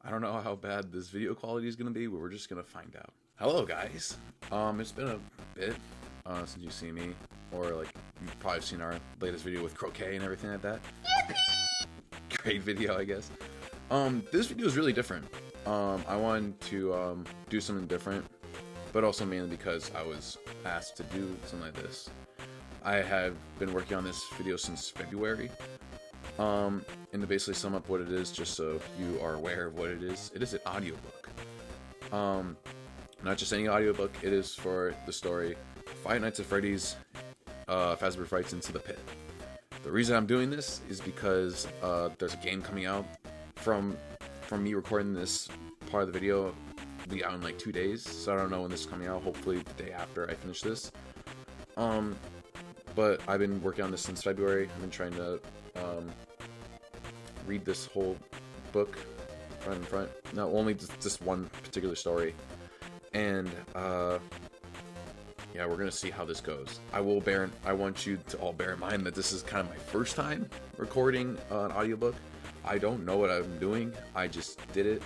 I don't know how bad this video quality is going to be, but we're just going to find out. Hello, guys. It's been a bit since you've seen me, or like you've probably seen our latest video with croquet and everything like that. Great video, I guess. This video is really different. I wanted to do something different, but also mainly because I was asked to do something like this. I have been working on this video since February. And to basically sum up what it is, just so you are aware of what it is an audiobook. Not just any audiobook, it is for the story Five Nights at Freddy's Fazbear Fights Into the Pit. The reason I'm doing this is because there's a game coming out from me recording this part of the video. It'll be out in like 2 days, so I don't know when this is coming out. Hopefully the day after I finish this. But I've been working on this since February. I've been trying to read this whole book front and front. Not only just one particular story. And yeah, we're gonna see how this goes. I want you to all bear in mind that this is kind of my first time recording an audiobook. I don't know what I'm doing. I just did it.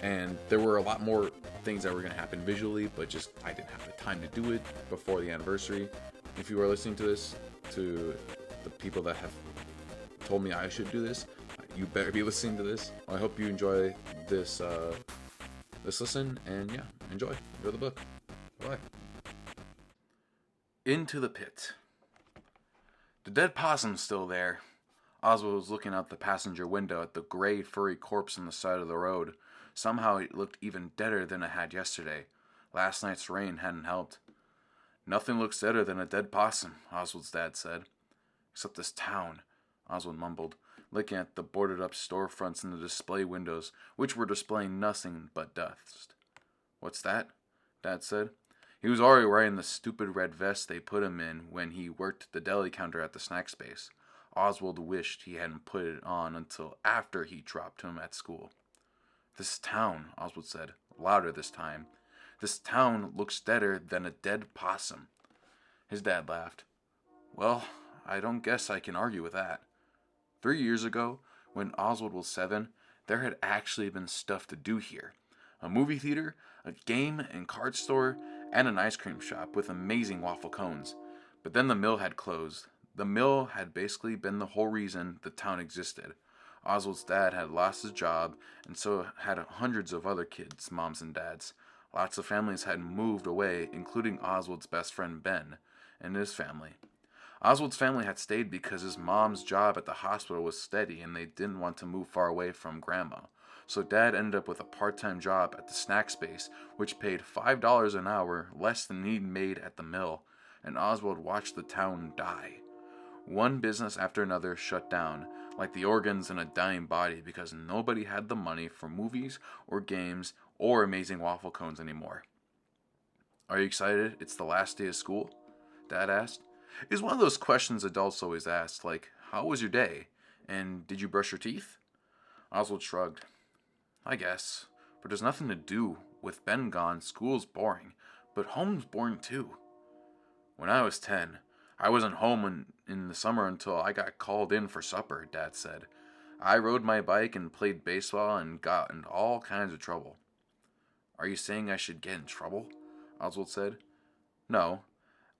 And there were a lot more things that were gonna happen visually, but just I didn't have the time to do it before the anniversary. If you are listening to this, to the people that have told me I should do this, you better be listening to this. I hope you enjoy this this listen, and yeah, enjoy the book. Bye. Into the Pit. The dead possum's still there. Oswald was looking out the passenger window at the gray, furry corpse on the side of the road. Somehow it looked even deader than it had yesterday. Last night's rain hadn't helped. Nothing looks deader than a dead possum, Oswald's dad said. Except this town, Oswald mumbled, looking at the boarded-up storefronts and the display windows, which were displaying nothing but dust. What's that? Dad said. He was already wearing the stupid red vest they put him in when he worked the deli counter at the snack space. Oswald wished he hadn't put it on until after he dropped him at school. This town, Oswald said, louder this time. This town looks deader than a dead possum. His dad laughed. Well, I don't guess I can argue with that. 3 years ago, when Oswald was 7, there had actually been stuff to do here. A movie theater, a game and card store, and an ice cream shop with amazing waffle cones. But then the mill had closed. The mill had basically been the whole reason the town existed. Oswald's dad had lost his job, and so had hundreds of other kids, moms and dads. Lots of families had moved away, including Oswald's best friend Ben and his family. Oswald's family had stayed because his mom's job at the hospital was steady and they didn't want to move far away from Grandma. So Dad ended up with a part-time job at the snack space, which paid $5 an hour, less than he'd made at the mill, and Oswald watched the town die. One business after another shut down, like the organs in a dying body, because nobody had the money for movies or games or amazing waffle cones anymore. Are you excited? It's the last day of school? Dad asked. It's one of those questions adults always ask, like, how was your day? And did you brush your teeth? Oswald shrugged. I guess, but there's nothing to do. With Ben gone, school's boring, but home's boring too. When I was 10, I wasn't home in the summer until I got called in for supper, Dad said. I rode my bike and played baseball and got into all kinds of trouble. Are you saying I should get in trouble? Oswald said. No,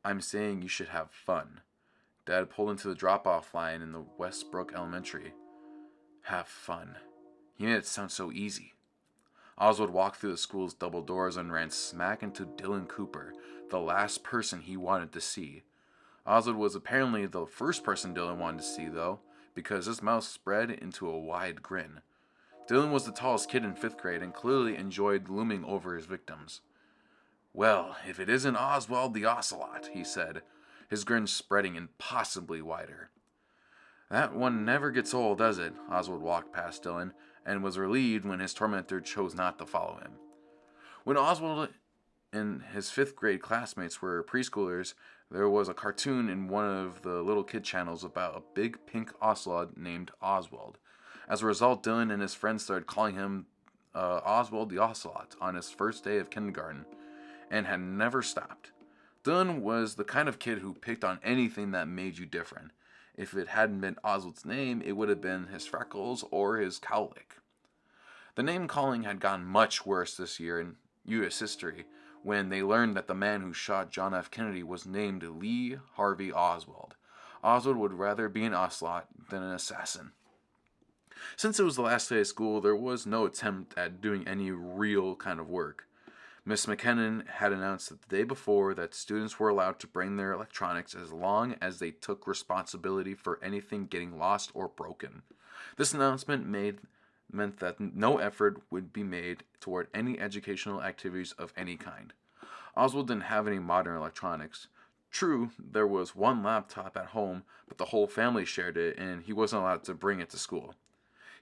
I'm saying you should have fun. Dad pulled into the drop-off line in the Westbrook Elementary. Have fun. He made it sound so easy. Oswald walked through the school's double doors and ran smack into Dylan Cooper, the last person he wanted to see. Oswald was apparently the first person Dylan wanted to see, though, because his mouth spread into a wide grin. Dylan was the tallest kid in 5th grade and clearly enjoyed looming over his victims. Well, if it isn't Oswald the Ocelot, he said, his grin spreading impossibly wider. That one never gets old, does it? Oswald walked past Dylan and was relieved when his tormentor chose not to follow him. When Oswald and his 5th grade classmates were preschoolers, there was a cartoon in one of the little kid channels about a big pink ocelot named Oswald. As a result, Dylan and his friends started calling him Oswald the Ocelot on his first day of kindergarten, and had never stopped. Dylan was the kind of kid who picked on anything that made you different. If it hadn't been Oswald's name, it would have been his freckles or his cowlick. The name-calling had gotten much worse this year in U.S. history when they learned that the man who shot John F. Kennedy was named Lee Harvey Oswald. Oswald would rather be an ocelot than an assassin. Since it was the last day of school, there was no attempt at doing any real kind of work. Miss McKinnon had announced that the day before that students were allowed to bring their electronics as long as they took responsibility for anything getting lost or broken. This announcement meant that no effort would be made toward any educational activities of any kind. Oswald didn't have any modern electronics. True, there was one laptop at home, but the whole family shared it, and he wasn't allowed to bring it to school.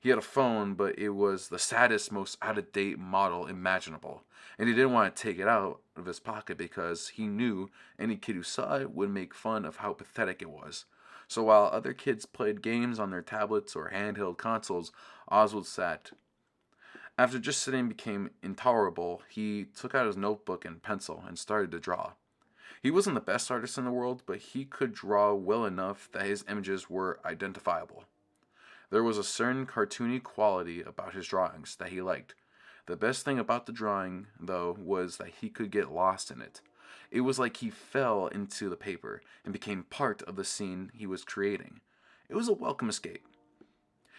He had a phone, but it was the saddest, most out-of-date model imaginable, and he didn't want to take it out of his pocket because he knew any kid who saw it would make fun of how pathetic it was. So while other kids played games on their tablets or handheld consoles, Oswald sat. After just sitting became intolerable, he took out his notebook and pencil and started to draw. He wasn't the best artist in the world, but he could draw well enough that his images were identifiable. There was a certain cartoony quality about his drawings that he liked. The best thing about the drawing, though, was that he could get lost in it. It was like he fell into the paper and became part of the scene he was creating. It was a welcome escape.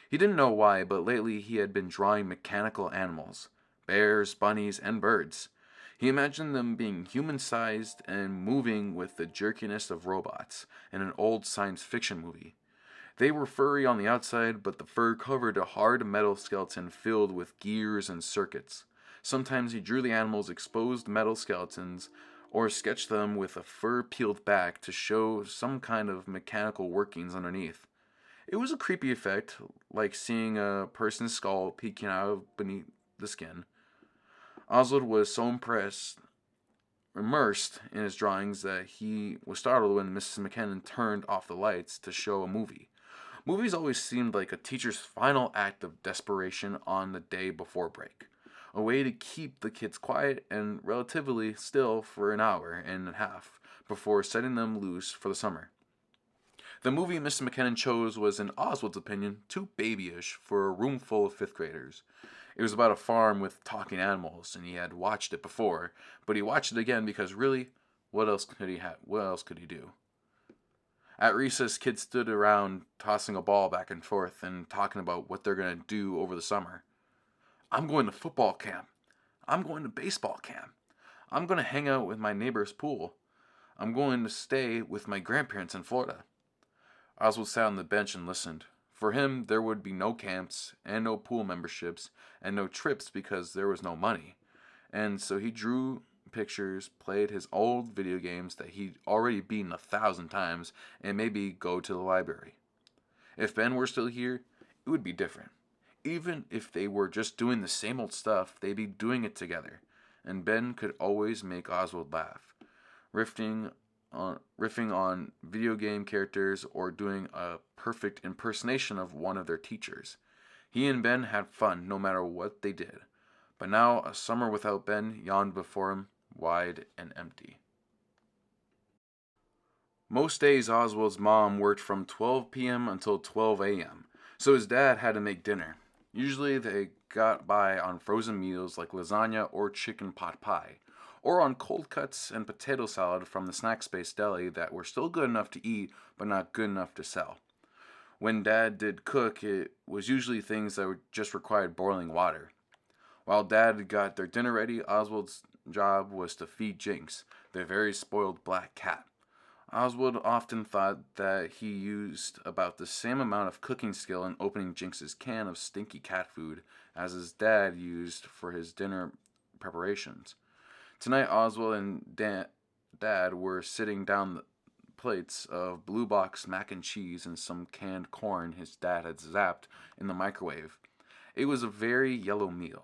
He didn't know why, but lately he had been drawing mechanical animals, bears, bunnies, and birds. He imagined them being human-sized and moving with the jerkiness of robots in an old science fiction movie. They were furry on the outside, but the fur covered a hard metal skeleton filled with gears and circuits. Sometimes he drew the animals' exposed metal skeletons, or sketched them with the fur peeled back to show some kind of mechanical workings underneath. It was a creepy effect, like seeing a person's skull peeking out of beneath the skin. Oswald was so immersed in his drawings that he was startled when Mrs. McKinnon turned off the lights to show a movie. Movies always seemed like a teacher's final act of desperation on the day before break. A way to keep the kids quiet and relatively still for an hour and a half before setting them loose for the summer. The movie Mr. McKinnon chose was, in Oswald's opinion, too babyish for a room full of fifth graders. It was about a farm with talking animals, and he had watched it before, but he watched it again because really, what else could he do? At recess, kids stood around tossing a ball back and forth and talking about what they're going to do over the summer. I'm going to football camp. I'm going to baseball camp. I'm going to hang out with my neighbor's pool. I'm going to stay with my grandparents in Florida. Oswald sat on the bench and listened. For him, there would be no camps and no pool memberships and no trips because there was no money. And so he drew pictures, played his old video games that he'd already beaten 1,000 times, and maybe go to the library. If Ben were still here, it would be different. Even if they were just doing the same old stuff, they'd be doing it together. And Ben could always make Oswald laugh, riffing on video game characters or doing a perfect impersonation of one of their teachers. He and Ben had fun no matter what they did. But now a summer without Ben yawned before him, wide and empty. Most days Oswald's mom worked from 12 p.m. until 12 a.m., so his dad had to make dinner. Usually they got by on frozen meals like lasagna or chicken pot pie, or on cold cuts and potato salad from the Snack Space Deli that were still good enough to eat but not good enough to sell. When Dad did cook, it was usually things that just required boiling water. While Dad got their dinner ready, Oswald's job was to feed Jinx, their very spoiled black cat. Oswald often thought that he used about the same amount of cooking skill in opening Jinx's can of stinky cat food as his dad used for his dinner preparations. Tonight, Oswald and Dad were sitting down the plates of blue box mac and cheese and some canned corn his dad had zapped in the microwave. It was a very yellow meal.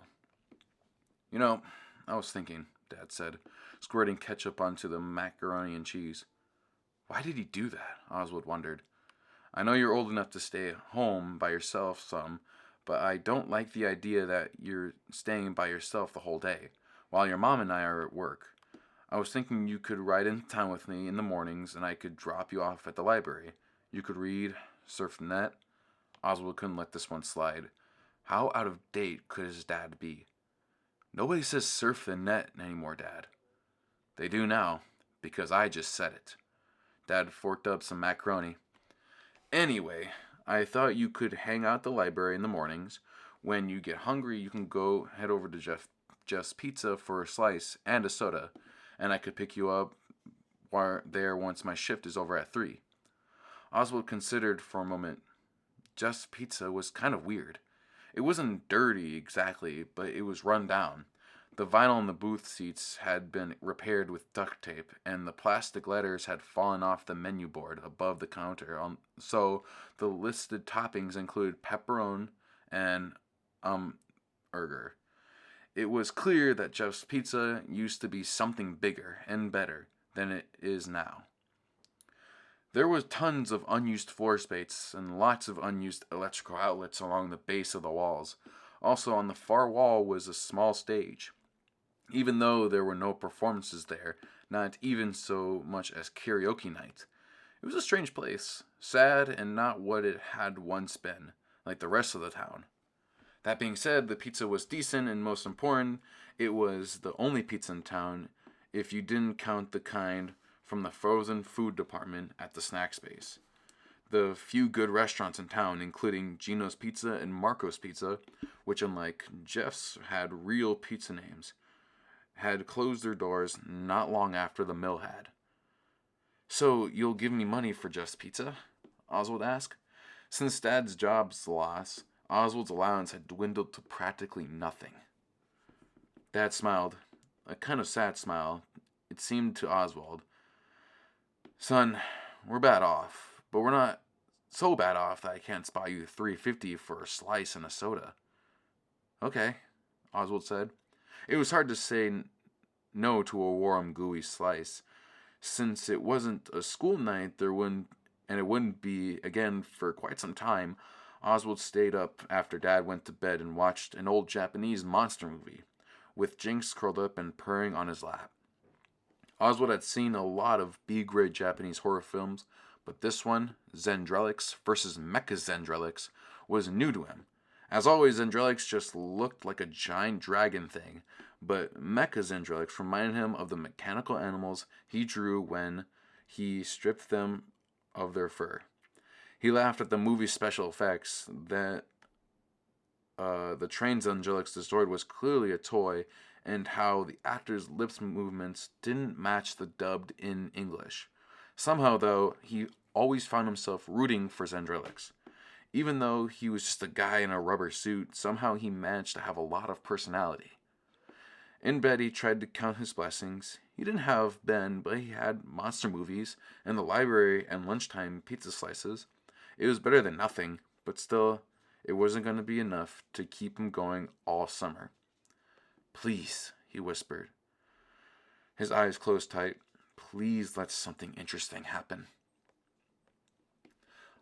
You know, I was thinking, Dad said, squirting ketchup onto the macaroni and cheese. Why did he do that? Oswald wondered. I know you're old enough to stay home by yourself some, but I don't like the idea that you're staying by yourself the whole day, while your mom and I are at work. I was thinking you could ride into town with me in the mornings and I could drop you off at the library. You could read, surf the net. Oswald couldn't let this one slide. How out of date could his dad be? Nobody says surf the net anymore, Dad. They do now, because I just said it. Dad forked up some macaroni. Anyway, I thought you could hang out at the library in the mornings. When you get hungry, you can go head over to Jeff's Pizza for a slice and a soda, and I could pick you up there once my shift is over at 3. Oswald considered for a moment. Jeff's Pizza was kind of weird. It wasn't dirty exactly, but it was run down. The vinyl in the booth seats had been repaired with duct tape, and the plastic letters had fallen off the menu board above the counter. So the listed toppings included pepperoni and burger. It was clear that Jeff's Pizza used to be something bigger and better than it is now. There was tons of unused floor space and lots of unused electrical outlets along the base of the walls. Also, on the far wall was a small stage. Even though there were no performances there, not even so much as karaoke night. It was a strange place, sad and not what it had once been, like the rest of the town. That being said, the pizza was decent, and most important, it was the only pizza in town, if you didn't count the kind from the frozen food department at the snack space. The few good restaurants in town, including Gino's Pizza and Marco's Pizza, which unlike Jeff's had real pizza names, had closed their doors not long after the mill had. "So, you'll give me money for Jeff's Pizza?" Oswald asked. Since Dad's job's loss, Oswald's allowance had dwindled to practically nothing. Dad smiled, a kind of sad smile, it seemed to Oswald. "Son, we're bad off, but we're not so bad off that I can't spot you $3.50 for a slice and a soda." "Okay," Oswald said. It was hard to say no to a warm, gooey slice. Since it wasn't a school night, it wouldn't be again for quite some time, Oswald stayed up after Dad went to bed and watched an old Japanese monster movie, with Jinx curled up and purring on his lap. Oswald had seen a lot of B-grade Japanese horror films, but this one, Zendrelix vs. Mecha Zendrelix, was new to him. As always, Zendrelix just looked like a giant dragon thing, but Mecha Zendrelix reminded him of the mechanical animals he drew when he stripped them of their fur. He laughed at the movie's special effects, that the train Zendrelix destroyed was clearly a toy, and how the actor's lips movements didn't match the dubbed in English. Somehow, though, he always found himself rooting for Zendrelix. Even though he was just a guy in a rubber suit, somehow he managed to have a lot of personality. In bed, he tried to count his blessings. He didn't have Ben, but he had monster movies, and the library, and lunchtime pizza slices. It was better than nothing, but still, it wasn't going to be enough to keep him going all summer. "Please," he whispered. His eyes closed tight. "Please let something interesting happen."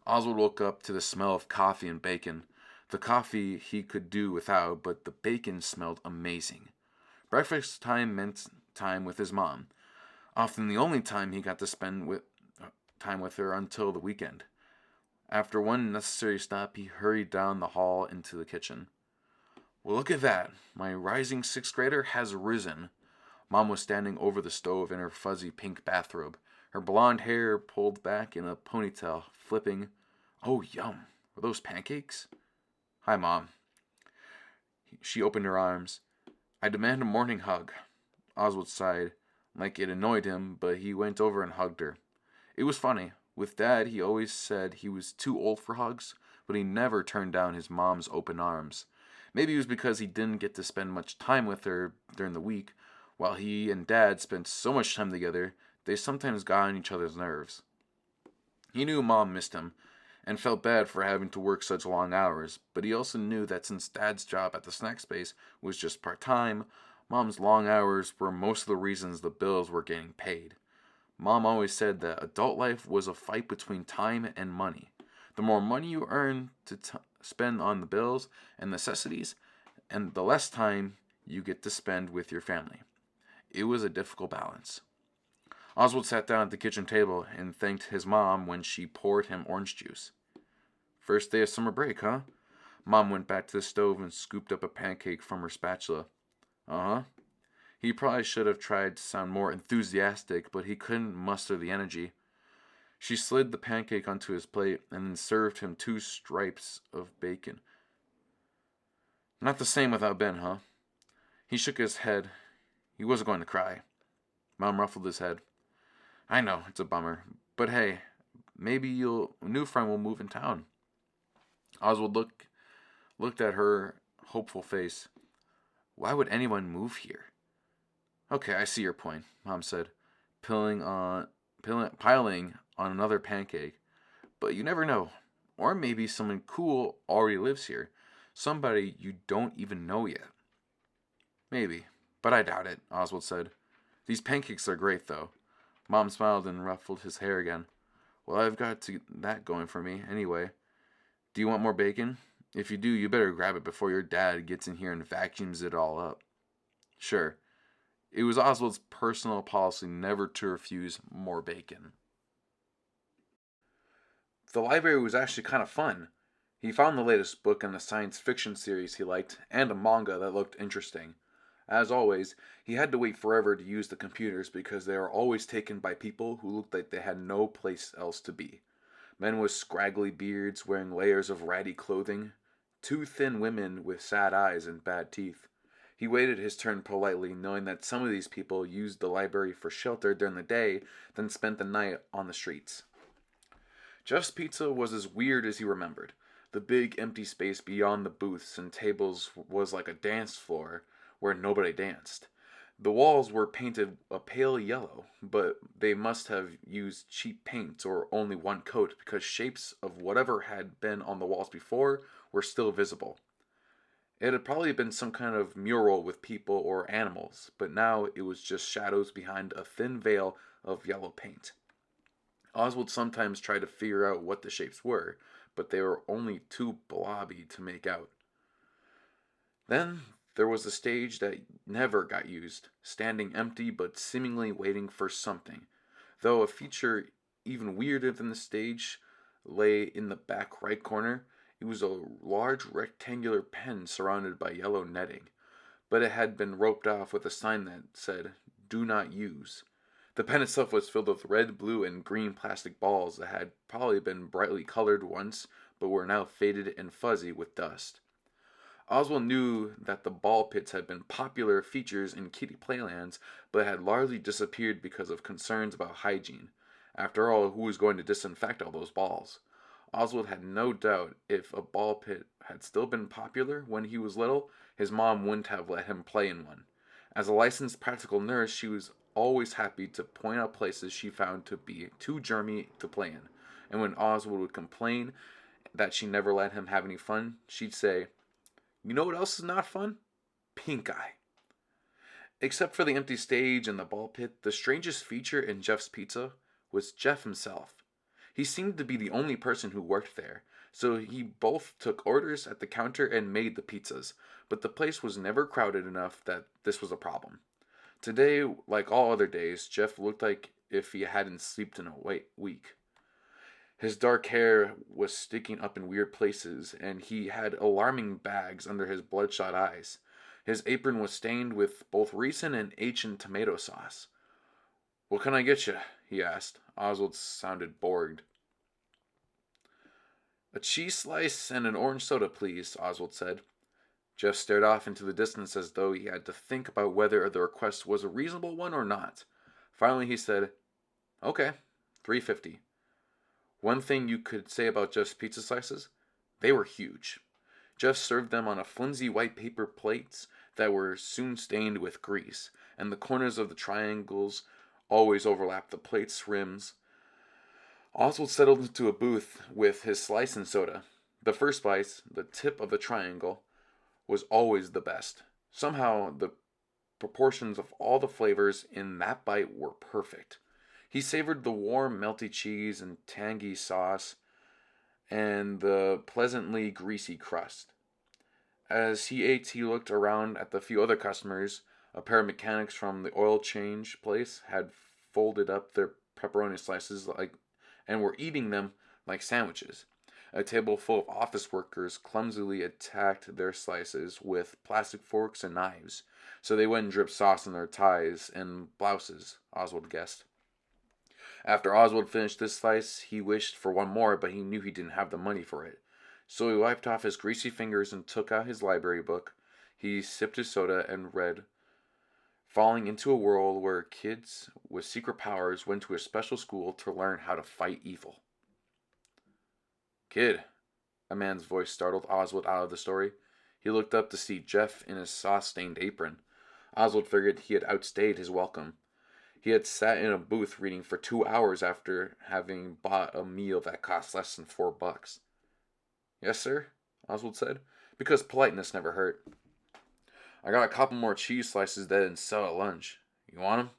Oswald woke up to the smell of coffee and bacon. The coffee he could do without, but the bacon smelled amazing. Breakfast time meant time with his mom. Often the only time he got to spend time with her until the weekend. After one necessary stop, he hurried down the hall into the kitchen. "Well, look at that. My rising sixth grader has risen." Mom was standing over the stove in her fuzzy pink bathrobe, her blonde hair pulled back in a ponytail, flipping. "Oh, yum. Were those pancakes?" "Hi, Mom." She opened her arms. "I demand a morning hug." Oswald sighed, like it annoyed him, but he went over and hugged her. It was funny. With Dad, he always said he was too old for hugs, but he never turned down his mom's open arms. Maybe it was because he didn't get to spend much time with her during the week. While he and Dad spent so much time together, they sometimes got on each other's nerves. He knew Mom missed him, and felt bad for having to work such long hours, but he also knew that since Dad's job at the snack space was just part-time, Mom's long hours were most of the reasons the bills were getting paid. Mom always said that adult life was a fight between time and money. The more money you earn to spend on the bills and necessities, and the less time you get to spend with your family. It was a difficult balance. Oswald sat down at the kitchen table and thanked his mom when she poured him orange juice. "First day of summer break, huh?" Mom went back to the stove and scooped up a pancake from her spatula. Uh-huh. He probably should have tried to sound more enthusiastic, but he couldn't muster the energy. She slid the pancake onto his plate and then served him 2 stripes of bacon. Not the same without Ben, huh? He shook his head. He wasn't going to cry. Mom ruffled his head. I know, it's a bummer. But hey, maybe a new friend will move in town. Oswald looked at her hopeful face. Why would anyone move here? Okay, I see your point, Mom said, piling on another pancake. But you never know. Or maybe someone cool already lives here. Somebody you don't even know yet. Maybe, but I doubt it, Oswald said. These pancakes are great, though. Mom smiled and ruffled his hair again. Well, I've got that going for me, anyway. Do you want more bacon? If you do, you better grab it before your dad gets in here and vacuums it all up. Sure. It was Oswald's personal policy never to refuse more bacon. The library was actually kind of fun. He found the latest book in a science fiction series he liked, and a manga that looked interesting. As always, he had to wait forever to use the computers because they were always taken by people who looked like they had no place else to be. Men with scraggly beards wearing layers of ratty clothing, 2 thin women with sad eyes and bad teeth. He waited his turn politely, knowing that some of these people used the library for shelter during the day, then spent the night on the streets. Jeff's Pizza was as weird as he remembered. The big empty space beyond the booths and tables was like a dance floor where nobody danced. The walls were painted a pale yellow, but they must have used cheap paint or only one coat because shapes of whatever had been on the walls before were still visible. It had probably been some kind of mural with people or animals, but now it was just shadows behind a thin veil of yellow paint. Oswald sometimes tried to figure out what the shapes were, but they were only too blobby to make out. Then there was the stage that never got used, standing empty but seemingly waiting for something, though a feature even weirder than the stage lay in the back right corner. It was a large rectangular pen surrounded by yellow netting, but it had been roped off with a sign that said, "Do not use." The pen itself was filled with red, blue, and green plastic balls that had probably been brightly colored once, but were now faded and fuzzy with dust. Oswald knew that the ball pits had been popular features in kiddie playlands, but had largely disappeared because of concerns about hygiene. After all, who was going to disinfect all those balls? Oswald had no doubt if a ball pit had still been popular when he was little, his mom wouldn't have let him play in one. As a licensed practical nurse, she was always happy to point out places she found to be too germy to play in. And when Oswald would complain that she never let him have any fun, she'd say, "You know what else is not fun? Pink eye." Except for the empty stage and the ball pit, the strangest feature in Jeff's Pizza was Jeff himself. He seemed to be the only person who worked there, so he both took orders at the counter and made the pizzas, but the place was never crowded enough that this was a problem. Today, like all other days, Jeff looked like if he hadn't slept in a week. His dark hair was sticking up in weird places, and he had alarming bags under his bloodshot eyes. His apron was stained with both recent and ancient tomato sauce. "What can I get you?" he asked. Oswald sounded bored. "A cheese slice and an orange soda, please," Oswald said. Jeff stared off into the distance as though he had to think about whether the request was a reasonable one or not. Finally he said, "Okay, $3.50. One thing you could say about Jeff's pizza slices? They were huge. Jeff served them on a flimsy white paper plates that were soon stained with grease, and the corners of the triangles always overlapped the plate's rims. Oswald settled into a booth with his slice and soda. The first slice, the tip of the triangle, was always the best. Somehow, the proportions of all the flavors in that bite were perfect. He savored the warm, melty cheese and tangy sauce and the pleasantly greasy crust. As he ate, he looked around at the few other customers. A pair of mechanics from the oil change place had folded up their pepperoni slices and were eating them like sandwiches. A table full of office workers clumsily attacked their slices with plastic forks and knives, so they wouldn't drip sauce on their ties and blouses, Oswald guessed. After Oswald finished this slice, he wished for one more, but he knew he didn't have the money for it. So he wiped off his greasy fingers and took out his library book. He sipped his soda and read, falling into a world where kids with secret powers went to a special school to learn how to fight evil. Kid, a man's voice startled Oswald out of the story. He looked up to see Jeff in his sauce-stained apron. Oswald figured he had outstayed his welcome. He had sat in a booth reading for 2 hours after having bought a meal that cost less than $4. Yes, sir, Oswald said, because politeness never hurt. I got a couple more cheese slices that didn't sell at lunch. You want 'em?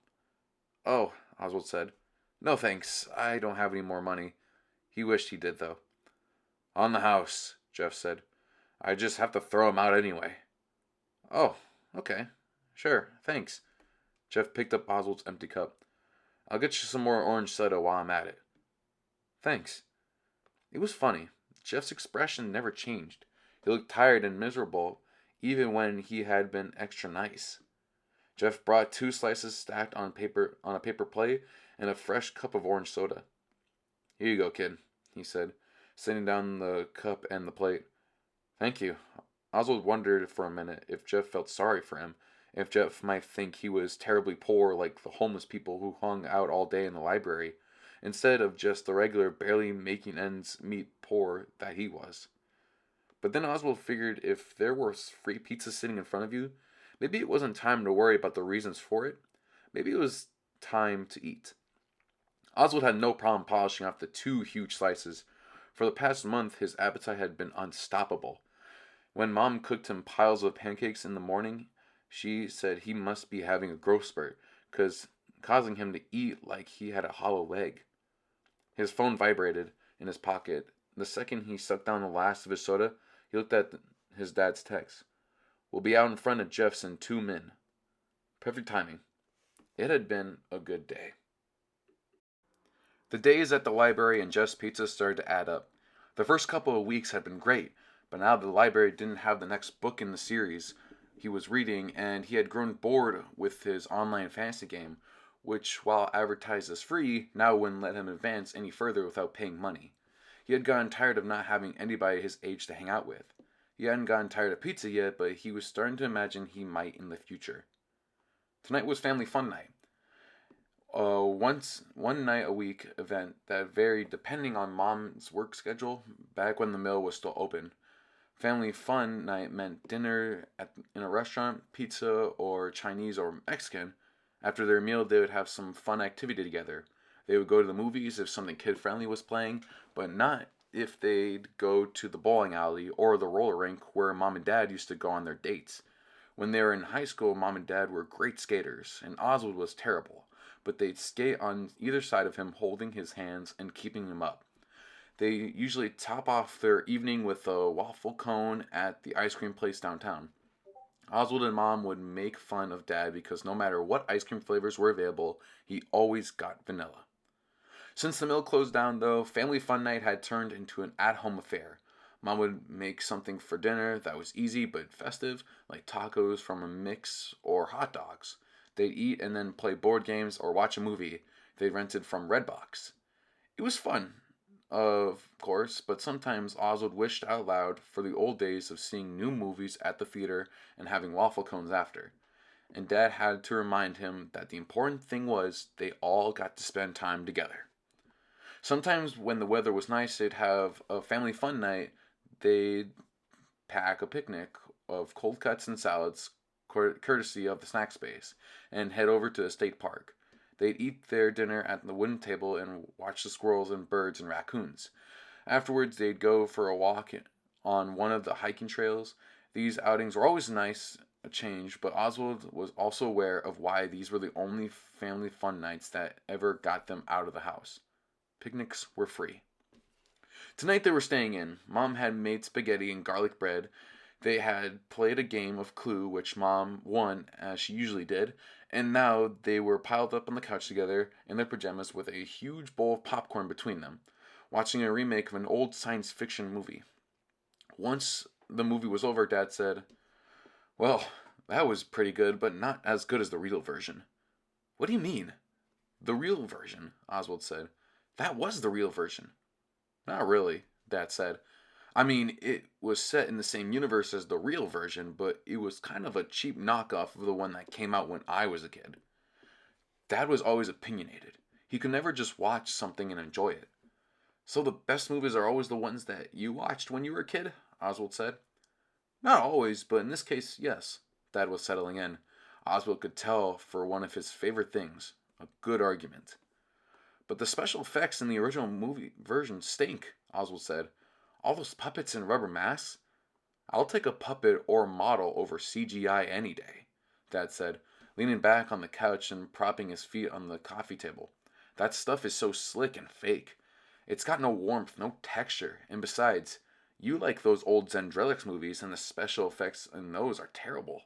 Oh, Oswald said. No thanks, I don't have any more money. He wished he did, though. On the house, Jeff said. I just have to throw 'em out anyway. Oh, okay. Sure, thanks. Jeff picked up Oswald's empty cup. I'll get you some more orange soda while I'm at it. Thanks. It was funny. Jeff's expression never changed. He looked tired and miserable, even when he had been extra nice. Jeff brought 2 slices stacked on a paper plate and a fresh cup of orange soda. Here you go, kid, he said, setting down the cup and the plate. Thank you. Oswald wondered for a minute if Jeff felt sorry for him, if Jeff might think he was terribly poor like the homeless people who hung out all day in the library, instead of just the regular, barely making ends meet poor that he was. But then Oswald figured if there was free pizza sitting in front of you, maybe it wasn't time to worry about the reasons for it. Maybe it was time to eat. Oswald had no problem polishing off the 2 huge slices. For the past month, his appetite had been unstoppable. When Mom cooked him piles of pancakes in the morning, she said he must be having a growth spurt, causing him to eat like he had a hollow leg. His phone vibrated in his pocket. The second he sucked down the last of his soda, he looked at his dad's text. We'll be out in front of Jeff's in 2 min. Perfect timing. It had been a good day. The days at the library and Jeff's Pizza started to add up. The first couple of weeks had been great, but now the library didn't have the next book in the series he was reading, and he had grown bored with his online fantasy game, which, while advertised as free, now wouldn't let him advance any further without paying money. He had gotten tired of not having anybody his age to hang out with. He hadn't gotten tired of pizza yet, but he was starting to imagine he might in the future. Tonight was family fun night. One night a week event that varied depending on Mom's work schedule back when the mill was still open. Family fun night meant dinner in a restaurant, pizza or Chinese or Mexican. After their meal, they would have some fun activity together. They would go to the movies if something kid-friendly was playing, but not if they'd go to the bowling alley or the roller rink where Mom and Dad used to go on their dates. When they were in high school, Mom and Dad were great skaters, and Oswald was terrible, but they'd skate on either side of him, holding his hands and keeping him up. They usually top off their evening with a waffle cone at the ice cream place downtown. Oswald and Mom would make fun of Dad because no matter what ice cream flavors were available, he always got vanilla. Since the mill closed down, though, family fun night had turned into an at-home affair. Mom would make something for dinner that was easy but festive, like tacos from a mix or hot dogs. They'd eat and then play board games or watch a movie they rented from Redbox. It was fun, of course, but sometimes Oswald wished out loud for the old days of seeing new movies at the theater and having waffle cones after. And Dad had to remind him that the important thing was they all got to spend time together. Sometimes when the weather was nice, they'd have a family fun night. They'd pack a picnic of cold cuts and salads, courtesy of the snack space, and head over to the state park. They'd eat their dinner at the wooden table and watch the squirrels and birds and raccoons. Afterwards, they'd go for a walk on one of the hiking trails. These outings were always nice, a change, but Oswald was also aware of why these were the only family fun nights that ever got them out of the house. Picnics were free. Tonight they were staying in. Mom had made spaghetti and garlic bread. They had played a game of Clue, which Mom won, as she usually did, and now they were piled up on the couch together in their pajamas with a huge bowl of popcorn between them. watching a remake of an old science fiction movie. Once the movie was over, Dad said, "Well, that was pretty good, but not as good as the real version." "What do you mean?" "The real version," Oswald said. "That was the real version." "Not really," Dad said. "I mean, it was set in the same universe as the real version, but it was kind of a cheap knockoff of the one that came out when I was a kid." Dad was always opinionated. He could never just watch something and enjoy it. "So the best movies are always the ones that you watched when you were a kid?" Oswald said. "Not always, but in this case, yes." Dad was settling in. Oswald could tell for one of his favorite things, a good argument. "But the special effects in the original movie version stink," Oswald said. "All those puppets and rubber masks." "I'll take a puppet or model over CGI any day," Dad said, leaning back on the couch and propping his feet on the coffee table. "That stuff is so slick and fake. It's got no warmth, no texture, and besides, you like those old Zendrelix movies and the special effects in those are terrible."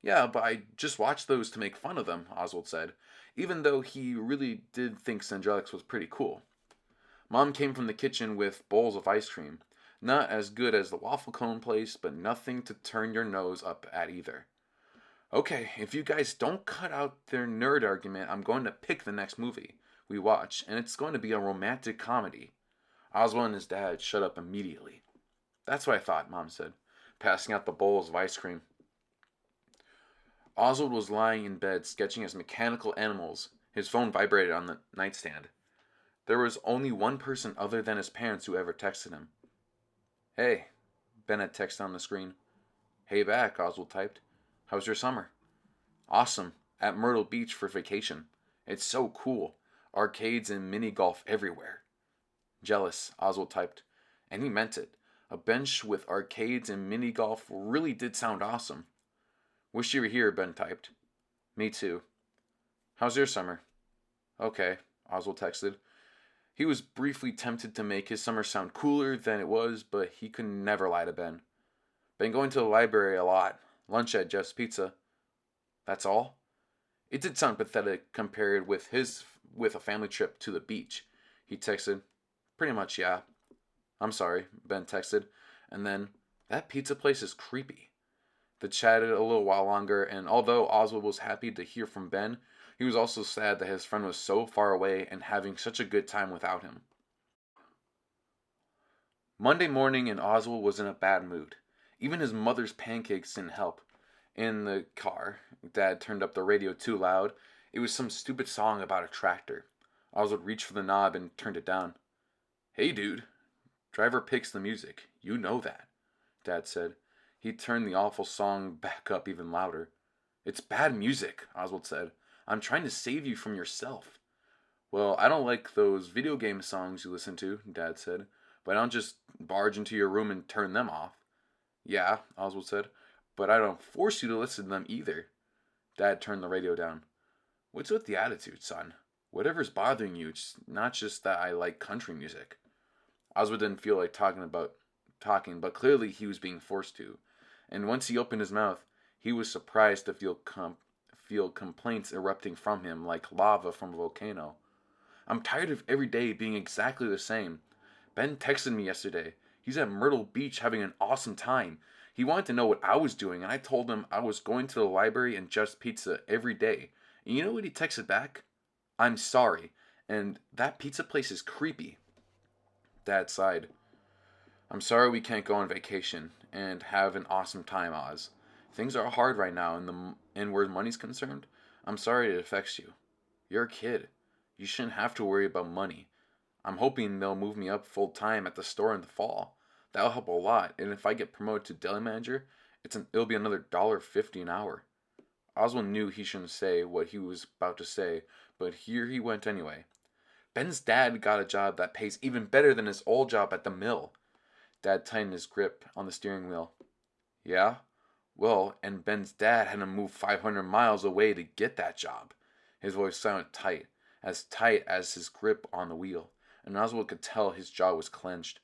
"Yeah, but I just watched those to make fun of them," Oswald said, even though he really did think Zendrelix was pretty cool. Mom came from the kitchen with bowls of ice cream. Not as good as the waffle cone place, but nothing to turn your nose up at either. "Okay, if you guys don't cut out their nerd argument, I'm going to pick the next movie we watch, and it's going to be a romantic comedy." Oswald and his dad shut up immediately. "That's what I thought," Mom said, passing out the bowls of ice cream. Oswald was lying in bed sketching as mechanical animals. His phone vibrated on the nightstand. There was only one person other than his parents who ever texted him. "Hey," Bennett texted on the screen. "Hey back," Oswald typed. "How's your summer?" "Awesome. At Myrtle Beach for vacation. It's so cool. Arcades and mini golf everywhere." "Jealous," Oswald typed. And he meant it. A bench with arcades and mini golf really did sound awesome. "Wish you were here," Ben typed. "Me too." "How's your summer?" "Okay," Oswald texted. He was briefly tempted to make his summer sound cooler than it was, but he could never lie to Ben. "Been going to the library a lot. Lunch at Jeff's Pizza." "That's all?" It did sound pathetic compared with a family trip to the beach. He texted, "Pretty much, yeah." "I'm sorry," Ben texted, and then, "That pizza place is creepy." They chatted a little while longer, and although Oswald was happy to hear from Ben, he was also sad that his friend was so far away and having such a good time without him. Monday morning, and Oswald was in a bad mood. Even his mother's pancakes didn't help. In the car, Dad turned up the radio too loud. It was some stupid song about a tractor. Oswald reached for the knob and turned it down. "Hey, dude. Driver picks the music. You know that," Dad said. He turned the awful song back up even louder. "It's bad music," Oswald said. "I'm trying to save you from yourself." "Well, I don't like those video game songs you listen to," Dad said, "but I don't just barge into your room and turn them off." "Yeah," Oswald said, "but I don't force you to listen to them either." Dad turned the radio down. "What's with the attitude, son? Whatever's bothering you, it's not just that I like country music." Oswald didn't feel like talking, but clearly he was being forced to. And once he opened his mouth, he was surprised to feel complaints erupting from him like lava from a volcano. "I'm tired of every day being exactly the same. Ben texted me yesterday. He's at Myrtle Beach having an awesome time. He wanted to know what I was doing, and I told him I was going to the library and Jeff's Pizza every day. And you know what he texted back? 'I'm sorry, and that pizza place is creepy.'" Dad sighed. "I'm sorry we can't go on vacation and have an awesome time, Oz. Things are hard right now, and where money's concerned, I'm sorry it affects you. You're a kid. You shouldn't have to worry about money. I'm hoping they'll move me up full time at the store in the fall. That'll help a lot, and if I get promoted to deli manager, it'll be another $1.50 an hour." Oswald knew he shouldn't say what he was about to say, but here he went anyway. "Ben's dad got a job that pays even better than his old job at the mill." Dad tightened his grip on the steering wheel. "Yeah? Well, and Ben's dad had to move 500 miles away to get that job." His voice sounded tight as his grip on the wheel, and Oswald could tell his jaw was clenched.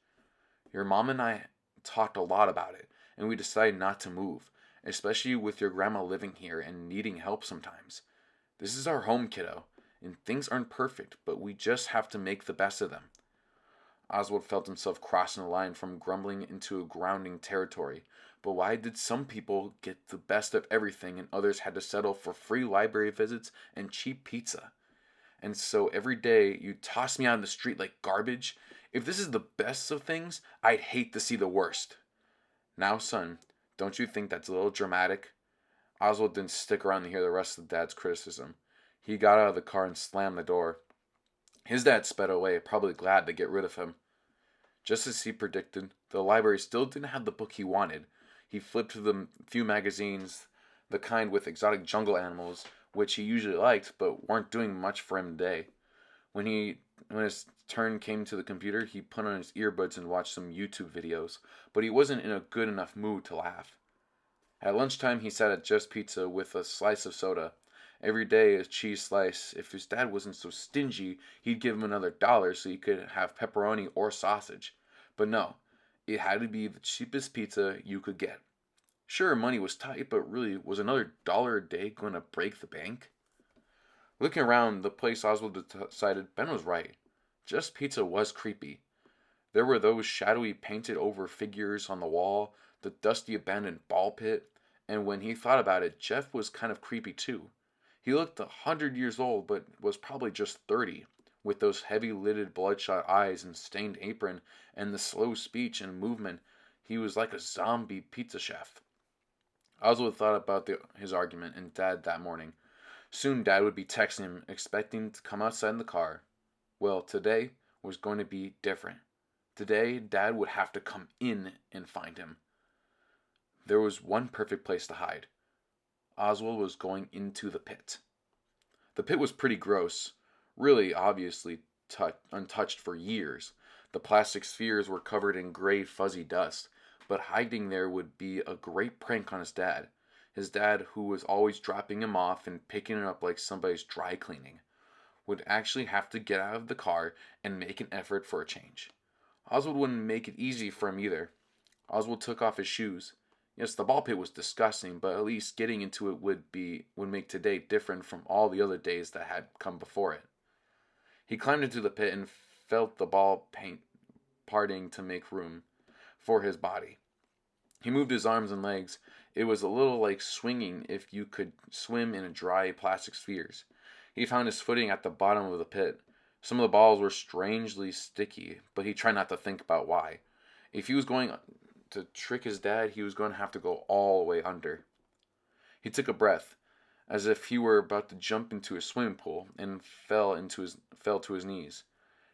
"Your mom and I talked a lot about it, and we decided not to move, especially with your grandma living here and needing help sometimes. This is our home, kiddo, and things aren't perfect, but we just have to make the best of them." Oswald felt himself crossing the line from grumbling into a grounding territory. But why did some people get the best of everything and others had to settle for free library visits and cheap pizza? And so every day you toss me out in the street like garbage? If this is the best of things, I'd hate to see the worst. Now, son, don't you think that's a little dramatic? Oswald didn't stick around to hear the rest of Dad's criticism. He got out of the car and slammed the door. His dad sped away, probably glad to get rid of him. Just as he predicted, the library still didn't have the book he wanted. He flipped through the few magazines, the kind with exotic jungle animals, which he usually liked but weren't doing much for him today. When his turn came to the computer, he put on his earbuds and watched some YouTube videos, but he wasn't in a good enough mood to laugh. At lunchtime, he sat at Just Pizza with a slice of soda. Every day a cheese slice. If his dad wasn't so stingy, he'd give him another $1 so he could have pepperoni or sausage. But no, it had to be the cheapest pizza you could get. Sure, money was tight, but really, was another $1 a day going to break the bank? Looking around the place, Oswald decided Ben was right. Just Pizza was creepy. There were those shadowy painted over figures on the wall, the dusty abandoned ball pit, and when he thought about it, Jeff was kind of creepy too. He looked 100 years old, but was probably just 30, with those heavy-lidded bloodshot eyes and stained apron and the slow speech and movement. He was like a zombie pizza chef. Oswald thought about his argument and Dad that morning. Soon Dad would be texting him, expecting to come outside in the car. Well, today was going to be different. Today, Dad would have to come in and find him. There was one perfect place to hide. Oswald was going into the pit. The pit was pretty gross, really obviously untouched for years. The plastic spheres were covered in gray fuzzy dust, but hiding there would be a great prank on his dad. His dad, who was always dropping him off and picking him up like somebody's dry cleaning, would actually have to get out of the car and make an effort for a change. Oswald wouldn't make it easy for him either. Oswald took off his shoes. Yes, the ball pit was disgusting, but at least getting into it would make today different from all the other days that had come before it. He climbed into the pit and felt the ball paint parting to make room for his body. He moved his arms and legs. It was a little like swinging if you could swim in dry plastic spheres. He found his footing at the bottom of the pit. Some of the balls were strangely sticky, but he tried not to think about why. If he was going to trick his dad, he was going to have to go all the way under. He took a breath, as if he were about to jump into a swimming pool, and fell to his knees.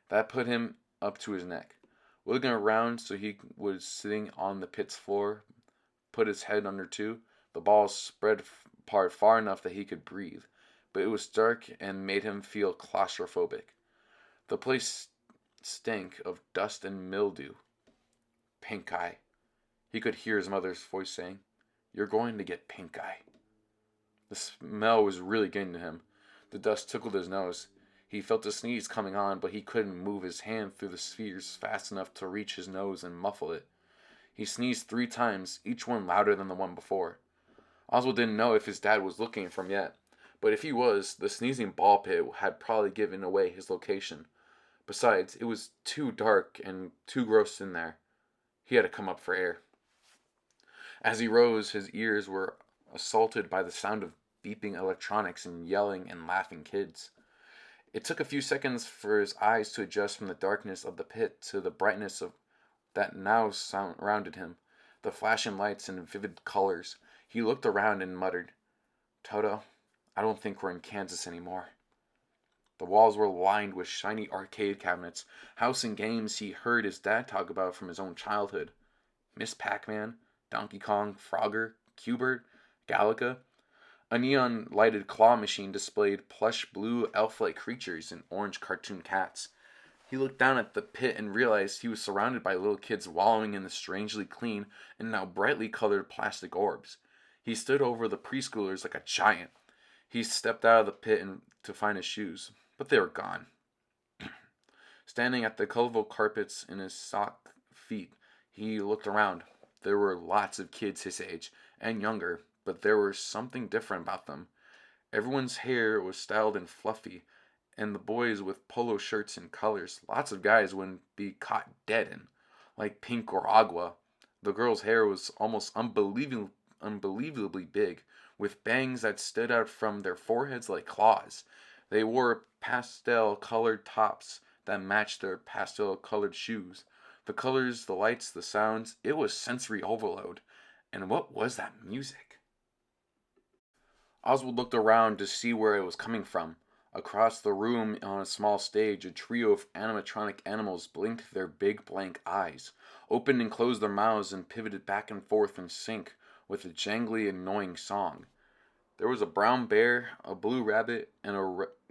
That put him up to his neck. Looking around so he was sitting on the pit's floor, put his head under too. The balls spread apart far enough that he could breathe, but it was dark and made him feel claustrophobic. The place stank of dust and mildew. Pink eye. He could hear his mother's voice saying, "You're going to get pink eye." The smell was really getting to him. The dust tickled his nose. He felt a sneeze coming on, but he couldn't move his hand through the spheres fast enough to reach his nose and muffle it. He sneezed 3 times, each one louder than the one before. Oswald didn't know if his dad was looking for him yet, but if he was, the sneezing ball pit had probably given away his location. Besides, it was too dark and too gross in there. He had to come up for air. As he rose, his ears were assaulted by the sound of beeping electronics and yelling and laughing kids. It took a few seconds for his eyes to adjust from the darkness of the pit to the brightness of that now surrounded him, the flashing lights and vivid colors. He looked around and muttered, "Toto, I don't think we're in Kansas anymore." The walls were lined with shiny arcade cabinets, house and games he heard his dad talk about from his own childhood. Miss Pac-Man, Donkey Kong, Frogger, Cubert, Galaga. A neon-lighted claw machine displayed plush blue elf-like creatures and orange cartoon cats. He looked down at the pit and realized he was surrounded by little kids wallowing in the strangely clean and now brightly colored plastic orbs. He stood over the preschoolers like a giant. He stepped out of the pit to find his shoes, but they were gone. Standing at the colorful carpets in his sock feet, he looked around. There were lots of kids his age and younger, but there was something different about them. Everyone's hair was styled and fluffy, and the boys with polo shirts and colors lots of guys wouldn't be caught dead in, like pink or agua. The girls' hair was almost unbelievably big, with bangs that stood out from their foreheads like claws. They wore pastel colored tops that matched their pastel colored shoes. The colors, the lights, the sounds, it was sensory overload. And what was that music? Oswald looked around to see where it was coming from. Across the room on a small stage, a trio of animatronic animals blinked their big blank eyes, opened and closed their mouths, and pivoted back and forth in sync with a jangly, annoying song. There was a brown bear, a blue rabbit, and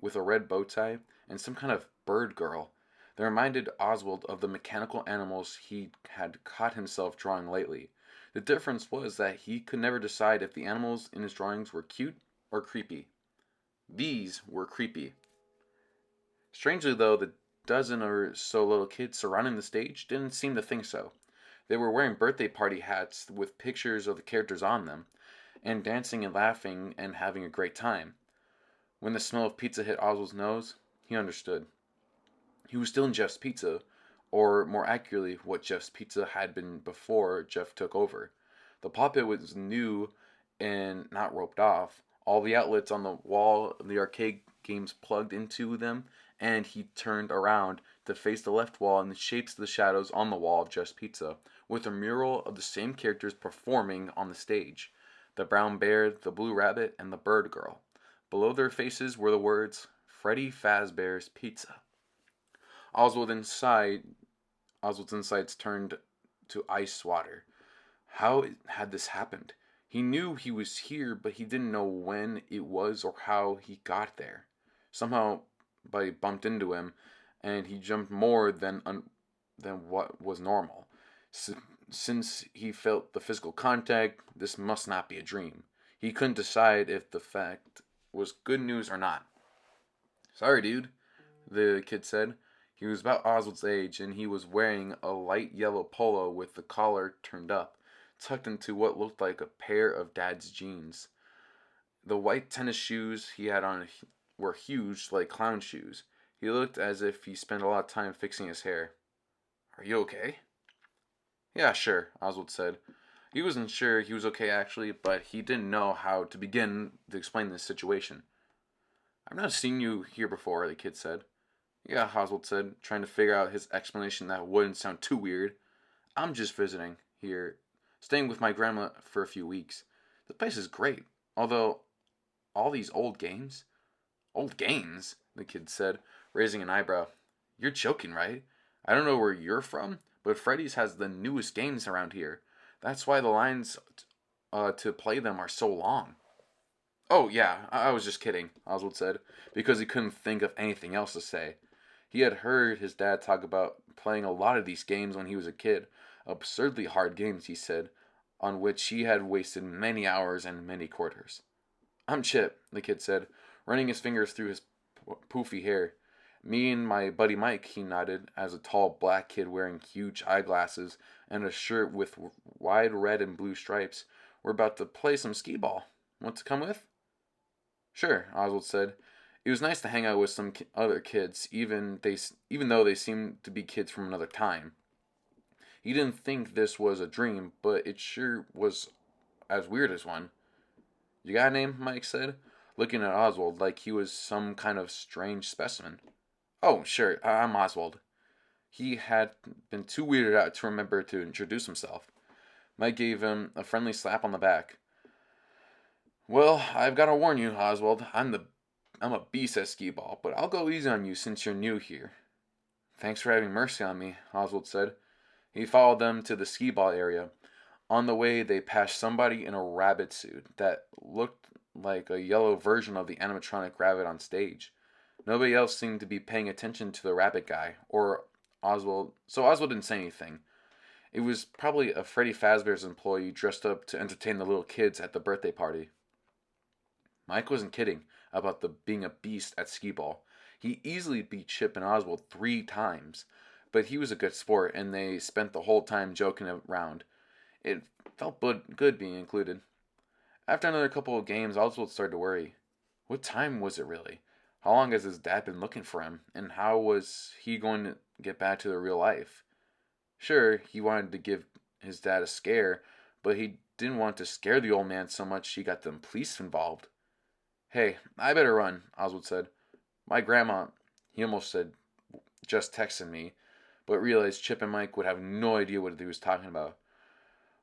with a red bow tie, and some kind of bird girl. They reminded Oswald of the mechanical animals he had caught himself drawing lately. The difference was that he could never decide if the animals in his drawings were cute or creepy. These were creepy. Strangely, though, the dozen or so little kids surrounding the stage didn't seem to think so. They were wearing birthday party hats with pictures of the characters on them, and dancing and laughing and having a great time. When the smell of pizza hit Oswald's nose, he understood. He was still in Jeff's Pizza, or more accurately, what Jeff's Pizza had been before Jeff took over. The puppet was new and not roped off. All the outlets on the wall of the arcade games plugged into them, and he turned around to face the left wall and the shapes of the shadows on the wall of Jeff's Pizza, with a mural of the same characters performing on the stage. The brown bear, the blue rabbit, and the bird girl. Below their faces were the words, Freddy Fazbear's Pizza. Oswald inside, Oswald's insides turned to ice water. How had this happened? He knew he was here, but he didn't know when it was or how he got there. Somehow, Buddy bumped into him, and he jumped more than what was normal. Since he felt the physical contact, this must not be a dream. He couldn't decide if the fact was good news or not. Sorry, dude, the kid said. He was about Oswald's age, and he was wearing a light yellow polo with the collar turned up, tucked into what looked like a pair of Dad's jeans. The white tennis shoes he had on were huge, like clown shoes. He looked as if he spent a lot of time fixing his hair. Are you okay? Yeah, sure, Oswald said. He wasn't sure he was okay actually, but he didn't know how to begin to explain this situation. I've not seen you here before, the kid said. Yeah, Oswald said, trying to figure out his explanation that wouldn't sound too weird. I'm just visiting here, staying with my grandma for a few weeks. The place is great, although all these old games? Old games? The kid said, raising an eyebrow. You're joking, right? I don't know where you're from, but Freddy's has the newest games around here. That's why the lines to play them are so long. Oh, yeah, I was just kidding, Oswald said, because he couldn't think of anything else to say. He had heard his dad talk about playing a lot of these games when he was a kid. Absurdly hard games, he said, on which he had wasted many hours and many quarters. I'm Chip, the kid said, running his fingers through his poofy hair. Me and my buddy Mike, he nodded, as a tall black kid wearing huge eyeglasses and a shirt with wide red and blue stripes. We're about to play some skee-ball. Want to come with? Sure, Oswald said. It was nice to hang out with some other kids, even though they seemed to be kids from another time. He didn't think this was a dream, but it sure was as weird as one. You got a name? Mike said, looking at Oswald like he was some kind of strange specimen. Oh, sure, I'm Oswald. He had been too weirded out to remember to introduce himself. Mike gave him a friendly slap on the back. Well, I've got to warn you, Oswald. I'm a beast at skee-ball, but I'll go easy on you since you're new here. Thanks for having mercy on me, Oswald said. He followed them to the skee-ball area. On the way, they passed somebody in a rabbit suit that looked like a yellow version of the animatronic rabbit on stage. Nobody else seemed to be paying attention to the rabbit guy, or Oswald, so Oswald didn't say anything. It was probably a Freddy Fazbear's employee dressed up to entertain the little kids at the birthday party. Mike wasn't kidding about being a beast at skee-ball. He easily beat Chip and Oswald 3 times, but he was a good sport, and they spent the whole time joking around. It felt good being included. After another couple of games, Oswald started to worry. What time was it really? How long has his dad been looking for him, and how was he going to get back to the real life? Sure, he wanted to give his dad a scare, but he didn't want to scare the old man so much he got the police involved. Hey, I better run, Oswald said. My grandma, he almost said, just texted me, but realized Chip and Mike would have no idea what he was talking about.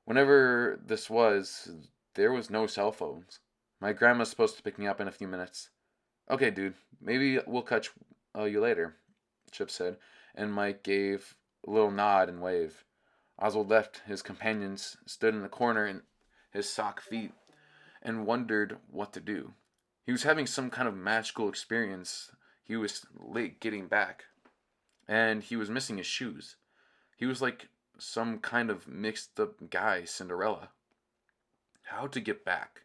Whenever this was, there was no cell phones. My grandma's supposed to pick me up in a few minutes. Okay, dude, maybe we'll catch you later, Chip said, and Mike gave a little nod and wave. Oswald left. His companions stood in the corner in his sock feet and wondered what to do. He was having some kind of magical experience. He was late getting back, and he was missing his shoes. He was like some kind of mixed up guy, Cinderella. How to get back?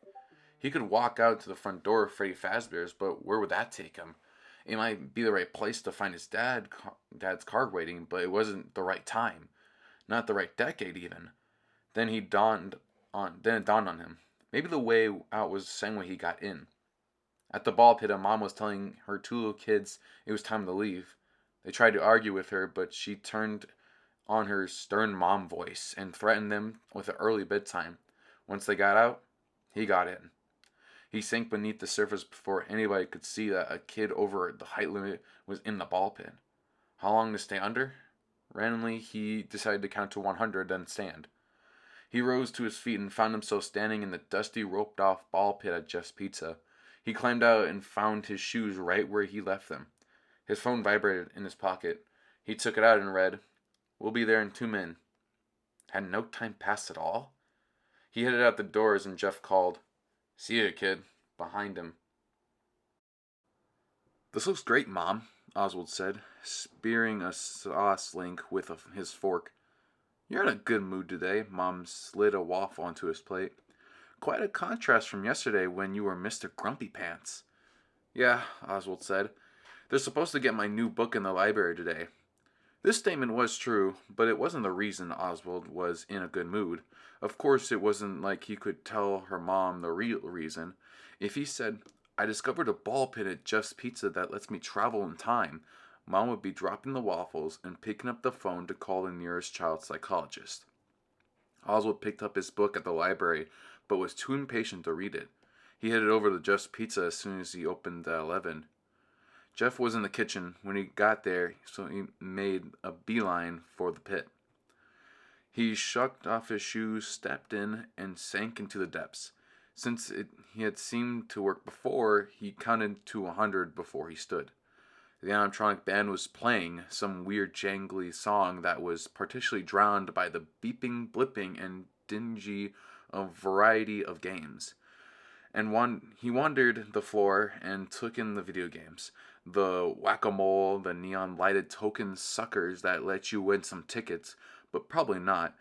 He could walk out to the front door of Freddy Fazbear's, but where would that take him? It might be the right place to find his dad's car waiting, but it wasn't the right time. Not the right decade, even. Then it dawned on him. Maybe the way out was the same way he got in. At the ball pit, a mom was telling her two little kids it was time to leave. They tried to argue with her, but she turned on her stern mom voice and threatened them with an early bedtime. Once they got out, he got in. He sank beneath the surface before anybody could see that a kid over the height limit was in the ball pit. How long to stay under? Randomly, he decided to count to 100, then stand. He rose to his feet and found himself standing in the dusty, roped-off ball pit at Jeff's Pizza. He climbed out and found his shoes right where he left them. His phone vibrated in his pocket. He took it out and read, "We'll be there in 2 minutes." Had no time passed at all? He headed out the doors and Jeff called, "See ya, kid," behind him. "This looks great, Mom," Oswald said, spearing a sauce link with his fork. "You're in a good mood today." Mom slid a waffle onto his plate. "Quite a contrast from yesterday when you were Mr. Grumpy Pants." "Yeah," Oswald said. "They're supposed to get my new book in the library today." This statement was true, but it wasn't the reason Oswald was in a good mood. Of course, it wasn't like he could tell her mom the real reason. If he said, "I discovered a ball pit at Jeff's Pizza that lets me travel in time," Mom would be dropping the waffles and picking up the phone to call the nearest child psychologist. Oswald picked up his book at the library, but was too impatient to read it. He headed over to Jeff's Pizza as soon as he opened at 11. Jeff was in the kitchen when he got there, so he made a beeline for the pit. He shucked off his shoes, stepped in, and sank into the depths. Since he had seemed to work before, he counted to 100 before he stood. The animatronic band was playing some weird jangly song that was partially drowned by the beeping, blipping, and dingy variety of games. And he wandered the floor and took in the video games. The whack-a-mole, the neon-lighted token suckers that let you win some tickets, but probably not,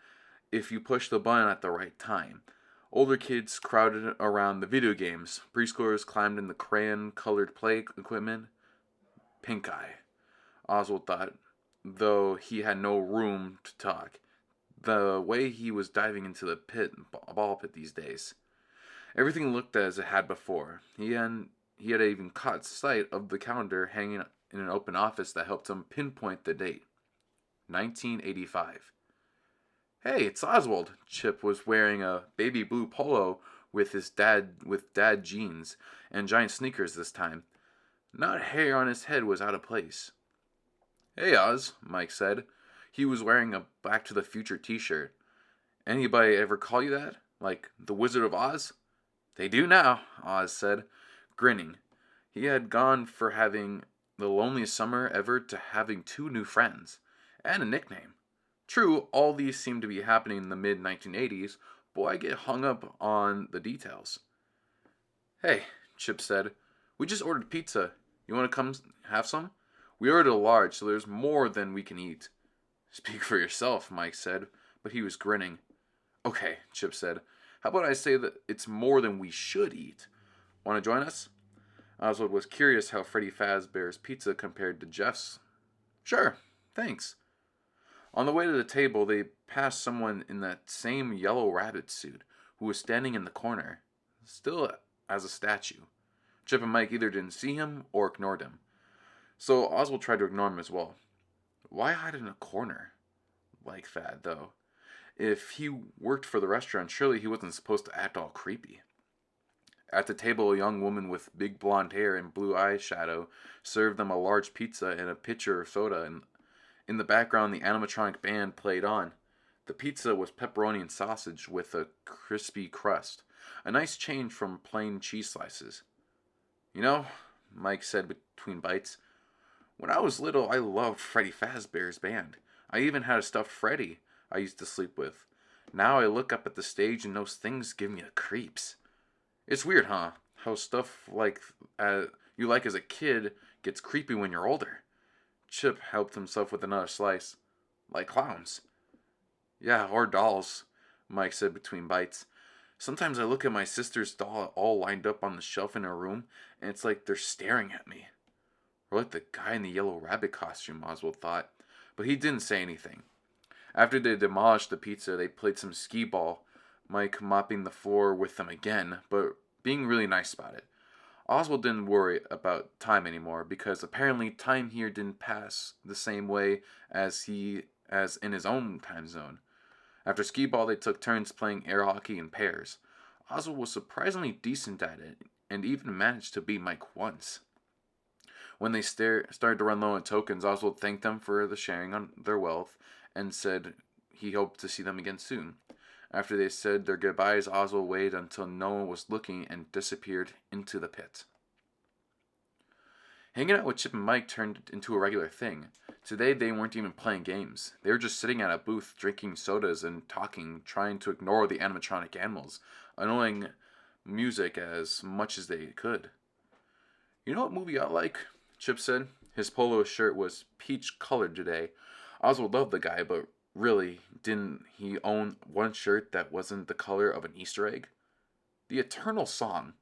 if you push the button at the right time. Older kids crowded around the video games. Preschoolers climbed in the crayon-colored play equipment. Pink eye, Oswald thought, though he had no room to talk. The way he was diving into the ball pit these days. Everything looked as it had before. He had even caught sight of the calendar hanging in an open office that helped him pinpoint the date. 1985. "Hey, it's Oswald." Chip was wearing a baby blue polo with dad jeans and giant sneakers this time. Not hair on his head was out of place. "Hey, Oz," Mike said. He was wearing a Back to the Future t-shirt. "Anybody ever call you that? Like the Wizard of Oz?" "They do now," Oz said, grinning. He had gone from having the loneliest summer ever to having 2 new friends. And a nickname. True, all these seemed to be happening in the mid-1980s, but I get hung up on the details. "Hey," Chip said. "We just ordered pizza. You want to come have some? We ordered a large, so there's more than we can eat." "Speak for yourself," Mike said, but he was grinning. "Okay," Chip said. "How about I say that it's more than we should eat? Want to join us?" Oswald was curious how Freddy Fazbear's Pizza compared to Jeff's. "Sure, thanks." On the way to the table, they passed someone in that same yellow rabbit suit who was standing in the corner, still as a statue. Chip and Mike either didn't see him or ignored him. So Oswald tried to ignore him as well. Why hide in a corner like that, though? If he worked for the restaurant, surely he wasn't supposed to act all creepy. At the table, a young woman with big blonde hair and blue eyeshadow served them a large pizza and a pitcher of soda, and in the background, the animatronic band played on. The pizza was pepperoni and sausage with a crispy crust, a nice change from plain cheese slices. You know, Mike said between bites, when I was little, I loved Freddy Fazbear's band. I even had a stuffed Freddy I used to sleep with. Now I look up at the stage and those things give me the creeps. It's weird, huh? How stuff like you like as a kid gets creepy when you're older. Chip helped himself with another slice. Like clowns. Yeah, or dolls, Mike said between bites. Sometimes I look at my sister's doll all lined up on the shelf in her room, and it's like they're staring at me. Or like the guy in the yellow rabbit costume, Oswald thought. But he didn't say anything. After they demolished the pizza, they played some skee ball, Mike mopping the floor with them again, but being really nice about it. Oswald didn't worry about time anymore, because apparently time here didn't pass the same way as in his own time zone. After skee ball, they took turns playing air hockey in pairs. Oswald was surprisingly decent at it, and even managed to beat Mike once. When they started to run low on tokens, Oswald thanked them for the sharing on their wealth, and said he hoped to see them again soon. After they said their goodbyes, Oswald waited until no one was looking and disappeared into the pit. Hanging out with Chip and Mike turned into a regular thing. Today they weren't even playing games. They were just sitting at a booth, drinking sodas and talking, trying to ignore the animatronic animals, annoying music as much as they could. You know what movie I like? Chip said. His polo shirt was peach-colored today. Oswald loved the guy, but really, didn't he own one shirt that wasn't the color of an Easter egg? The Eternal Song.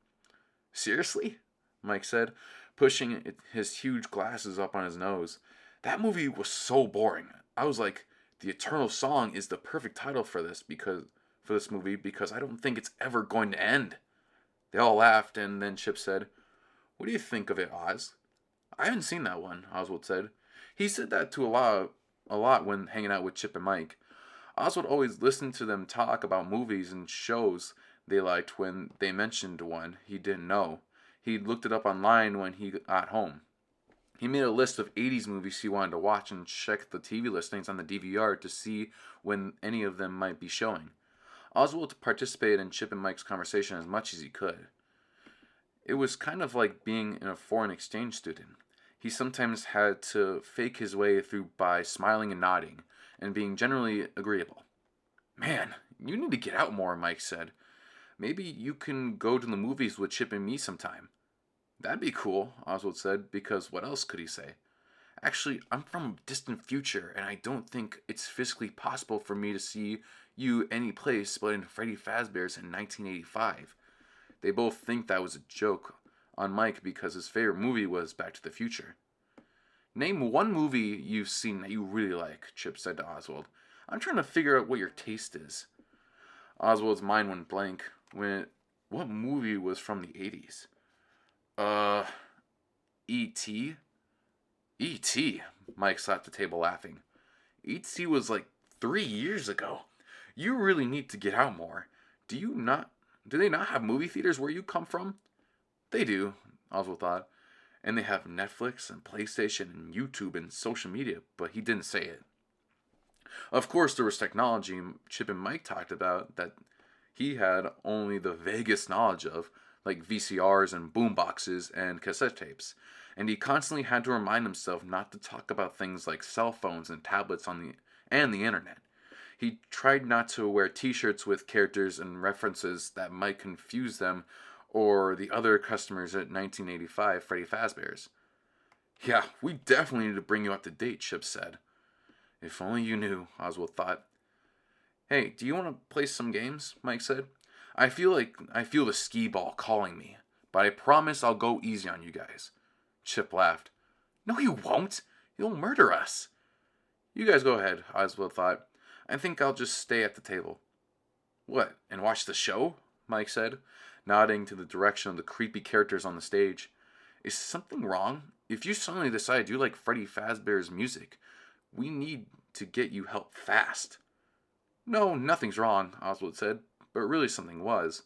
Seriously? Mike said, pushing his huge glasses up on his nose. That movie was so boring. I was like, The Eternal Song is the perfect title for this movie because I don't think it's ever going to end. They all laughed, and then Chip said, What do you think of it, Oz? I haven't seen that one, Oswald said. He said that to a lot when hanging out with Chip and Mike. Oswald always listened to them talk about movies and shows they liked when they mentioned one he didn't know. He looked it up online when he got home. He made a list of 80s movies he wanted to watch and checked the TV listings on the DVR to see when any of them might be showing. Oswald participated in Chip and Mike's conversation as much as he could. It was kind of like being a foreign exchange student. He sometimes had to fake his way through by smiling and nodding, and being generally agreeable. Man, you need to get out more, Mike said. Maybe you can go to the movies with Chip and me sometime. That'd be cool, Oswald said, because what else could he say? Actually, I'm from a distant future, and I don't think it's physically possible for me to see you any place but in Freddy Fazbear's in 1985. They both think that was a joke on Mike because his favorite movie was Back to the Future. Name one movie you've seen that you really like, Chip said to Oswald. I'm trying to figure out what your taste is. Oswald's mind went blank. What movie was from the 80s? E.T.? E.T., Mike slapped the table laughing. E.T. was like 3 years ago. You really need to get out more. Do they not have movie theaters where you come from? They do, Oswald thought. And they have Netflix and PlayStation and YouTube and social media, but he didn't say it. Of course, there was technology Chip and Mike talked about that he had only the vaguest knowledge of, like VCRs and boomboxes and cassette tapes. And he constantly had to remind himself not to talk about things like cell phones and tablets and the internet. He tried not to wear t-shirts with characters and references that might confuse them or the other customers at 1985 Freddy Fazbear's. Yeah, we definitely need to bring you up to date, Chip said. If only you knew, Oswald thought. Hey, do you want to play some games? Mike said. I feel the skee ball calling me, but I promise I'll go easy on you guys. Chip laughed. No, you won't. You'll murder us. You guys go ahead, Oswald thought. I think I'll just stay at the table. What, and watch the show? Mike said. nodding to the direction of the creepy characters on the stage. Is something wrong? If you suddenly decide you like Freddy Fazbear's music, we need to get you help fast. No, nothing's wrong, Oswald said, but really something was.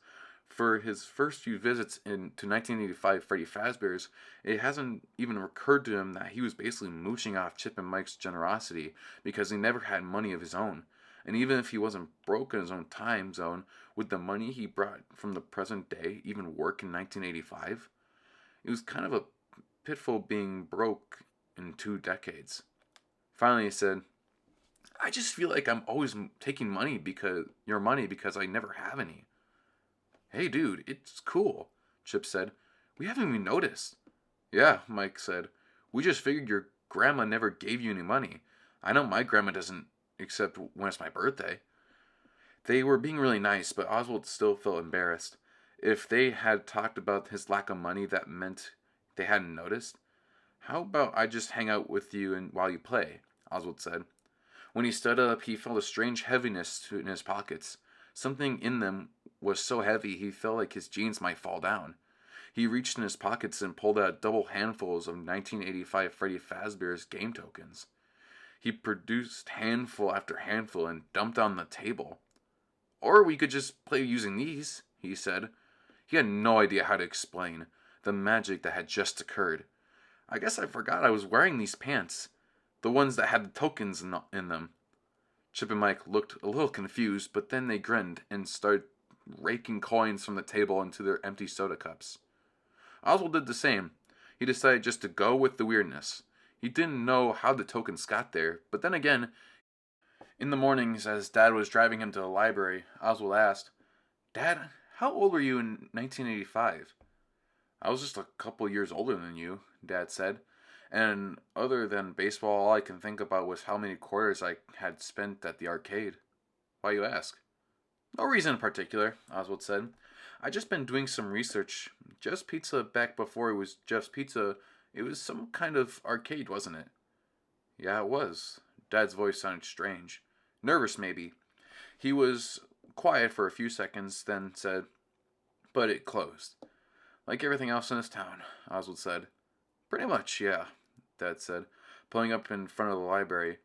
For his first few visits to 1985 Freddy Fazbear's, it hasn't even occurred to him that he was basically mooching off Chip and Mike's generosity because he never had money of his own. And even if he wasn't broke in his own time zone, would the money he brought from the present day even work in 1985? It was kind of a pitfall being broke in 2 decades. Finally, he said, I just feel like I'm always taking your money because I never have any. Hey dude, it's cool, Chip said. We haven't even noticed. Yeah, Mike said. We just figured your grandma never gave you any money. I know my grandma doesn't, except when it's my birthday. They were being really nice, but Oswald still felt embarrassed. If they had talked about his lack of money, that meant they hadn't noticed. How about I just hang out with you while you play, Oswald said. When he stood up, he felt a strange heaviness in his pockets. Something in them was so heavy he felt like his jeans might fall down. He reached in his pockets and pulled out double handfuls of 1985 Freddy Fazbear's game tokens. He produced handful after handful and dumped on the table. Or we could just play using these, he said. He had no idea how to explain the magic that had just occurred. I guess I forgot I was wearing these pants. The ones that had the tokens in them. Chip and Mike looked a little confused, but then they grinned and started raking coins from the table into their empty soda cups. Oswald did the same. He decided just to go with the weirdness. He didn't know how the tokens got there, but then again, in the mornings as Dad was driving him to the library, Oswald asked, Dad, how old were you in 1985? I was just a couple years older than you, Dad said. And other than baseball, all I can think about was how many quarters I had spent at the arcade. Why, you ask? No reason in particular, Oswald said. I just been doing some research. Just Pizza back before it was Jeff's Pizza, it was some kind of arcade, wasn't it? Yeah, it was. Dad's voice sounded strange. Nervous, maybe. He was quiet for a few seconds, then said, But it closed. Like everything else in this town, Oswald said. Pretty much, yeah, Dad said, pulling up in front of the library.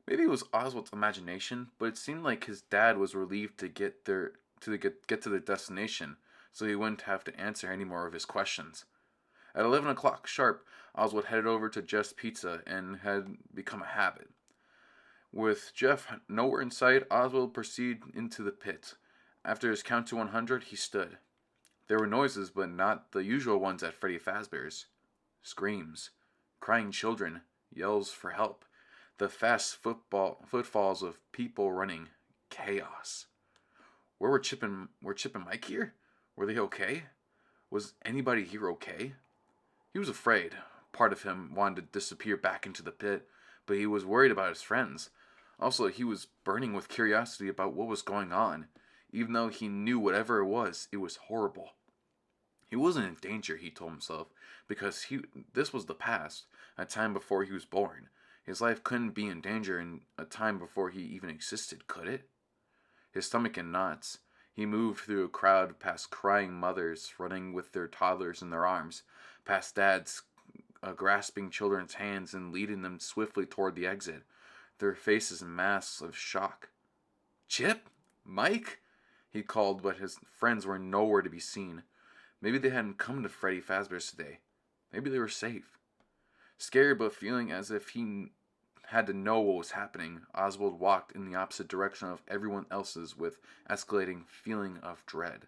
Maybe it was Oswald's imagination, but it seemed like his dad was relieved to get to the destination, so he wouldn't have to answer any more of his questions. At 11 o'clock sharp, Oswald headed over to Jeff's Pizza and had become a habit. With Jeff nowhere in sight, Oswald proceeded into the pit. After his count to 100, he stood. There were noises, but not the usual ones at Freddy Fazbear's. Screams, crying children, yells for help, the fast footfalls of people running, chaos. Were Chip and Mike here? Were they okay? Was anybody here okay? He was afraid. Part of him wanted to disappear back into the pit, but he was worried about his friends. Also, he was burning with curiosity about what was going on. Even though he knew whatever it was horrible. He wasn't in danger, he told himself, because this was the past, a time before he was born. His life couldn't be in danger in a time before he even existed, could it? His stomach in knots. He moved through a crowd past crying mothers running with their toddlers in their arms, past dads grasping children's hands and leading them swiftly toward the exit, their faces masks of shock. Chip? Mike? He called, but his friends were nowhere to be seen. Maybe they hadn't come to Freddy Fazbear's today. Maybe they were safe. Scared but feeling as if he had to know what was happening, Oswald walked in the opposite direction of everyone else's with escalating feeling of dread.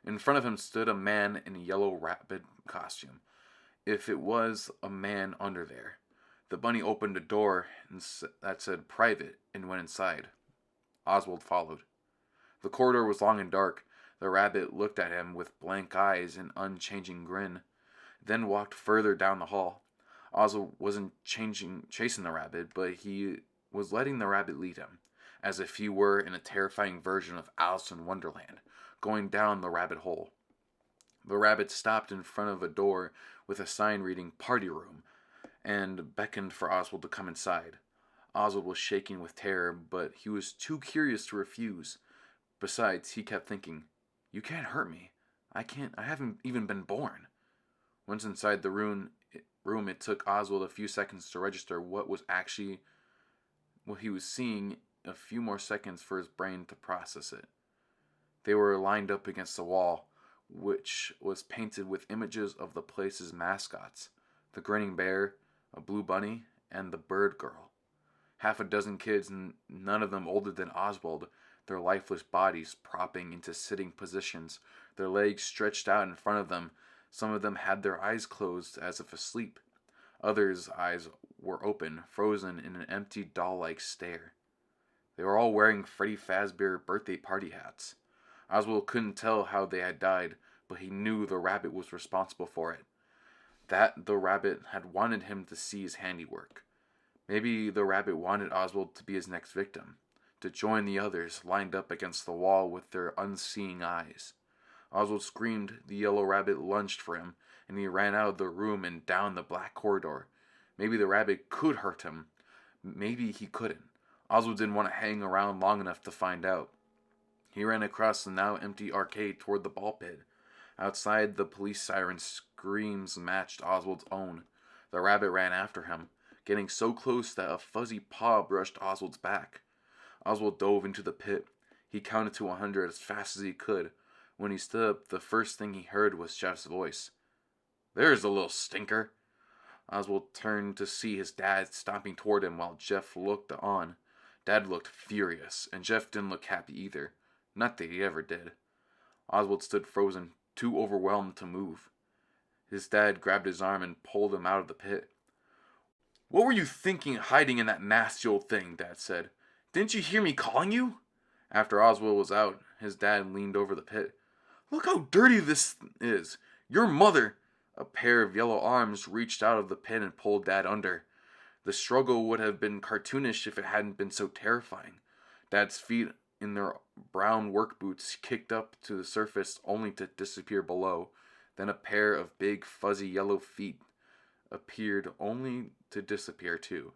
In front of him stood a man in a yellow rabbit costume. If it was a man under there. The bunny opened a door that said private and went inside. Oswald followed. The corridor was long and dark. The rabbit looked at him with blank eyes and unchanging grin, then walked further down the hall. Oswald wasn't chasing the rabbit, but he was letting the rabbit lead him, as if he were in a terrifying version of Alice in Wonderland, going down the rabbit hole. The rabbit stopped in front of a door with a sign reading Party Room, and beckoned for Oswald to come inside. Oswald was shaking with terror, but he was too curious to refuse. Besides, he kept thinking, You can't hurt me. I haven't even been born. Once inside the room, it took Oswald a few seconds to register what he was seeing, a few more seconds for his brain to process it. They were lined up against the wall, which was painted with images of the place's mascots: the grinning bear, a blue bunny, and the bird girl. Half a dozen kids, none of them older than Oswald, their lifeless bodies propping into sitting positions, their legs stretched out in front of them. Some of them had their eyes closed as if asleep. Others' eyes were open, frozen in an empty doll-like stare. They were all wearing Freddy Fazbear birthday party hats. Oswald couldn't tell how they had died, but he knew the rabbit was responsible for it. That the rabbit had wanted him to see his handiwork. Maybe the rabbit wanted Oswald to be his next victim, to join the others lined up against the wall with their unseeing eyes. Oswald screamed, the yellow rabbit lunged for him, and he ran out of the room and down the black corridor. Maybe the rabbit could hurt him. Maybe he couldn't. Oswald didn't want to hang around long enough to find out. He ran across the now empty arcade toward the ball pit. Outside, the police siren's screams matched Oswald's own. The rabbit ran after him, getting so close that a fuzzy paw brushed Oswald's back. Oswald dove into the pit. He counted to 100 as fast as he could. When he stood up, the first thing he heard was Jeff's voice. "There's the little stinker." Oswald turned to see his dad stomping toward him while Jeff looked on. Dad looked furious, and Jeff didn't look happy either. Not that he ever did. Oswald stood frozen, too overwhelmed to move. His dad grabbed his arm and pulled him out of the pit. "What were you thinking hiding in that nasty old thing?" Dad said. "Didn't you hear me calling you?" After Oswald was out, his dad leaned over the pit. "Look how dirty this is. Your mother—" A pair of yellow arms reached out of the pit and pulled Dad under. The struggle would have been cartoonish if it hadn't been so terrifying. Dad's feet in their brown work boots kicked up to the surface only to disappear below. Then a pair of big fuzzy yellow feet appeared only to disappear too.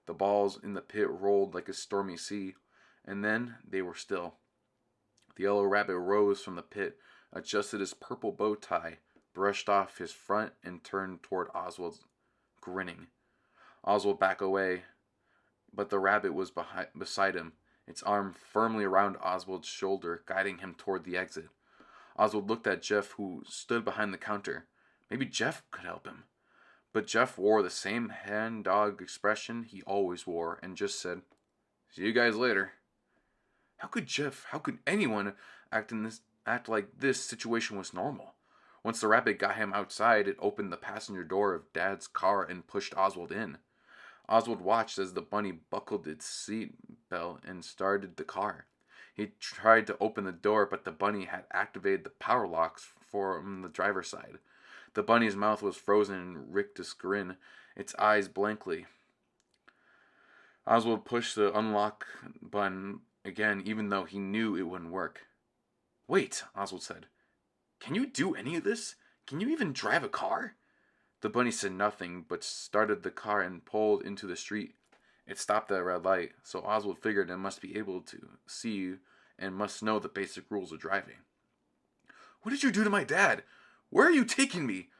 The balls in the pit rolled like a stormy sea, and then they were still. The yellow rabbit rose from the pit, adjusted his purple bow tie, brushed off his front, and turned toward Oswald, grinning. Oswald backed away, but the rabbit was beside him, its arm firmly around Oswald's shoulder, guiding him toward the exit. Oswald looked at Jeff, who stood behind the counter. Maybe Jeff could help him. But Jeff wore the same hand-dog expression he always wore and just said, "See you guys later." How could anyone act like this situation was normal? Once the rabbit got him outside, it opened the passenger door of Dad's car and pushed Oswald in. Oswald watched as the bunny buckled its seat belt and started the car. He tried to open the door, but the bunny had activated the power locks from the driver's side. The bunny's mouth was frozen in rictus grin, its eyes blankly. Oswald pushed the unlock button again, even though he knew it wouldn't work. "Wait," Oswald said. "Can you do any of this? Can you even drive a car?" The bunny said nothing, but started the car and pulled into the street. It stopped at a red light, so Oswald figured it must be able to see and must know the basic rules of driving. "What did you do to my dad? Where are you taking me?"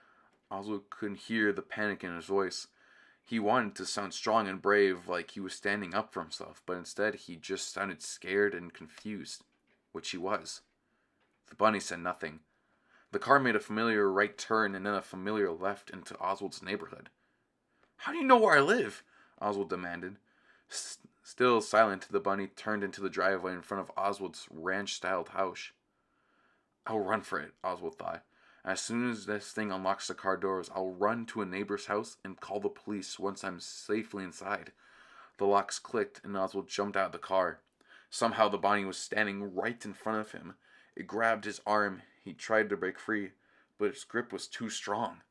Oswald couldn't hear the panic in his voice. He wanted to sound strong and brave, like he was standing up for himself, but instead he just sounded scared and confused, which he was. The bunny said nothing. The car made a familiar right turn and then a familiar left into Oswald's neighborhood. "How do you know where I live?" Oswald demanded. Still silent, the bunny turned into the driveway in front of Oswald's ranch-styled house. "I'll run for it," Oswald thought. "As soon as this thing unlocks the car doors, I'll run to a neighbor's house and call the police once I'm safely inside." The locks clicked and Oswald jumped out of the car. Somehow the bunny was standing right in front of him. It grabbed his arm. He tried to break free, but its grip was too strong.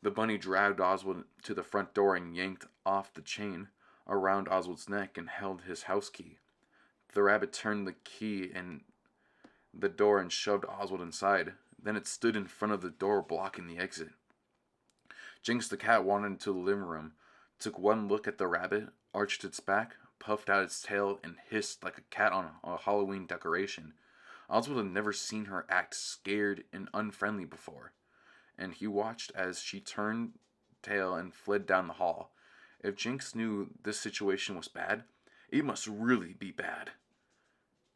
The bunny dragged Oswald to the front door and yanked off the chain around Oswald's neck and held his house key. The rabbit turned the key in the door and shoved Oswald inside. Then it stood in front of the door, blocking the exit. Jinx the cat wandered into the living room, took one look at the rabbit, arched its back, puffed out its tail, and hissed like a cat on a Halloween decoration. Oswald had never seen her act scared and unfriendly before, and he watched as she turned tail and fled down the hall. If Jinx knew this situation was bad, it must really be bad.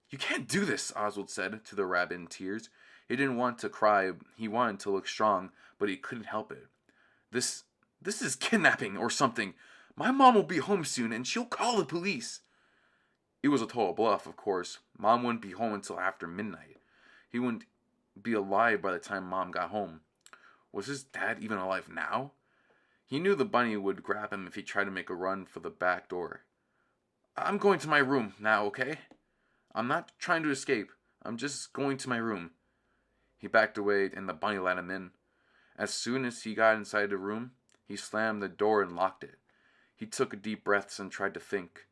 "You can't do this," Oswald said to the rabbit in tears. He didn't want to cry, he wanted to look strong, but he couldn't help it. This this is kidnapping or something. My mom will be home soon and she'll call the police." It was a total bluff, of course. Mom wouldn't be home until after midnight. He wouldn't be alive by the time Mom got home. Was his dad even alive now? He knew the bunny would grab him if he tried to make a run for the back door. "I'm going to my room now, okay? I'm not trying to escape. I'm just going to my room." He backed away and the bunny let him in. As soon as he got inside the room, he slammed the door and locked it. He took deep breaths and tried to think.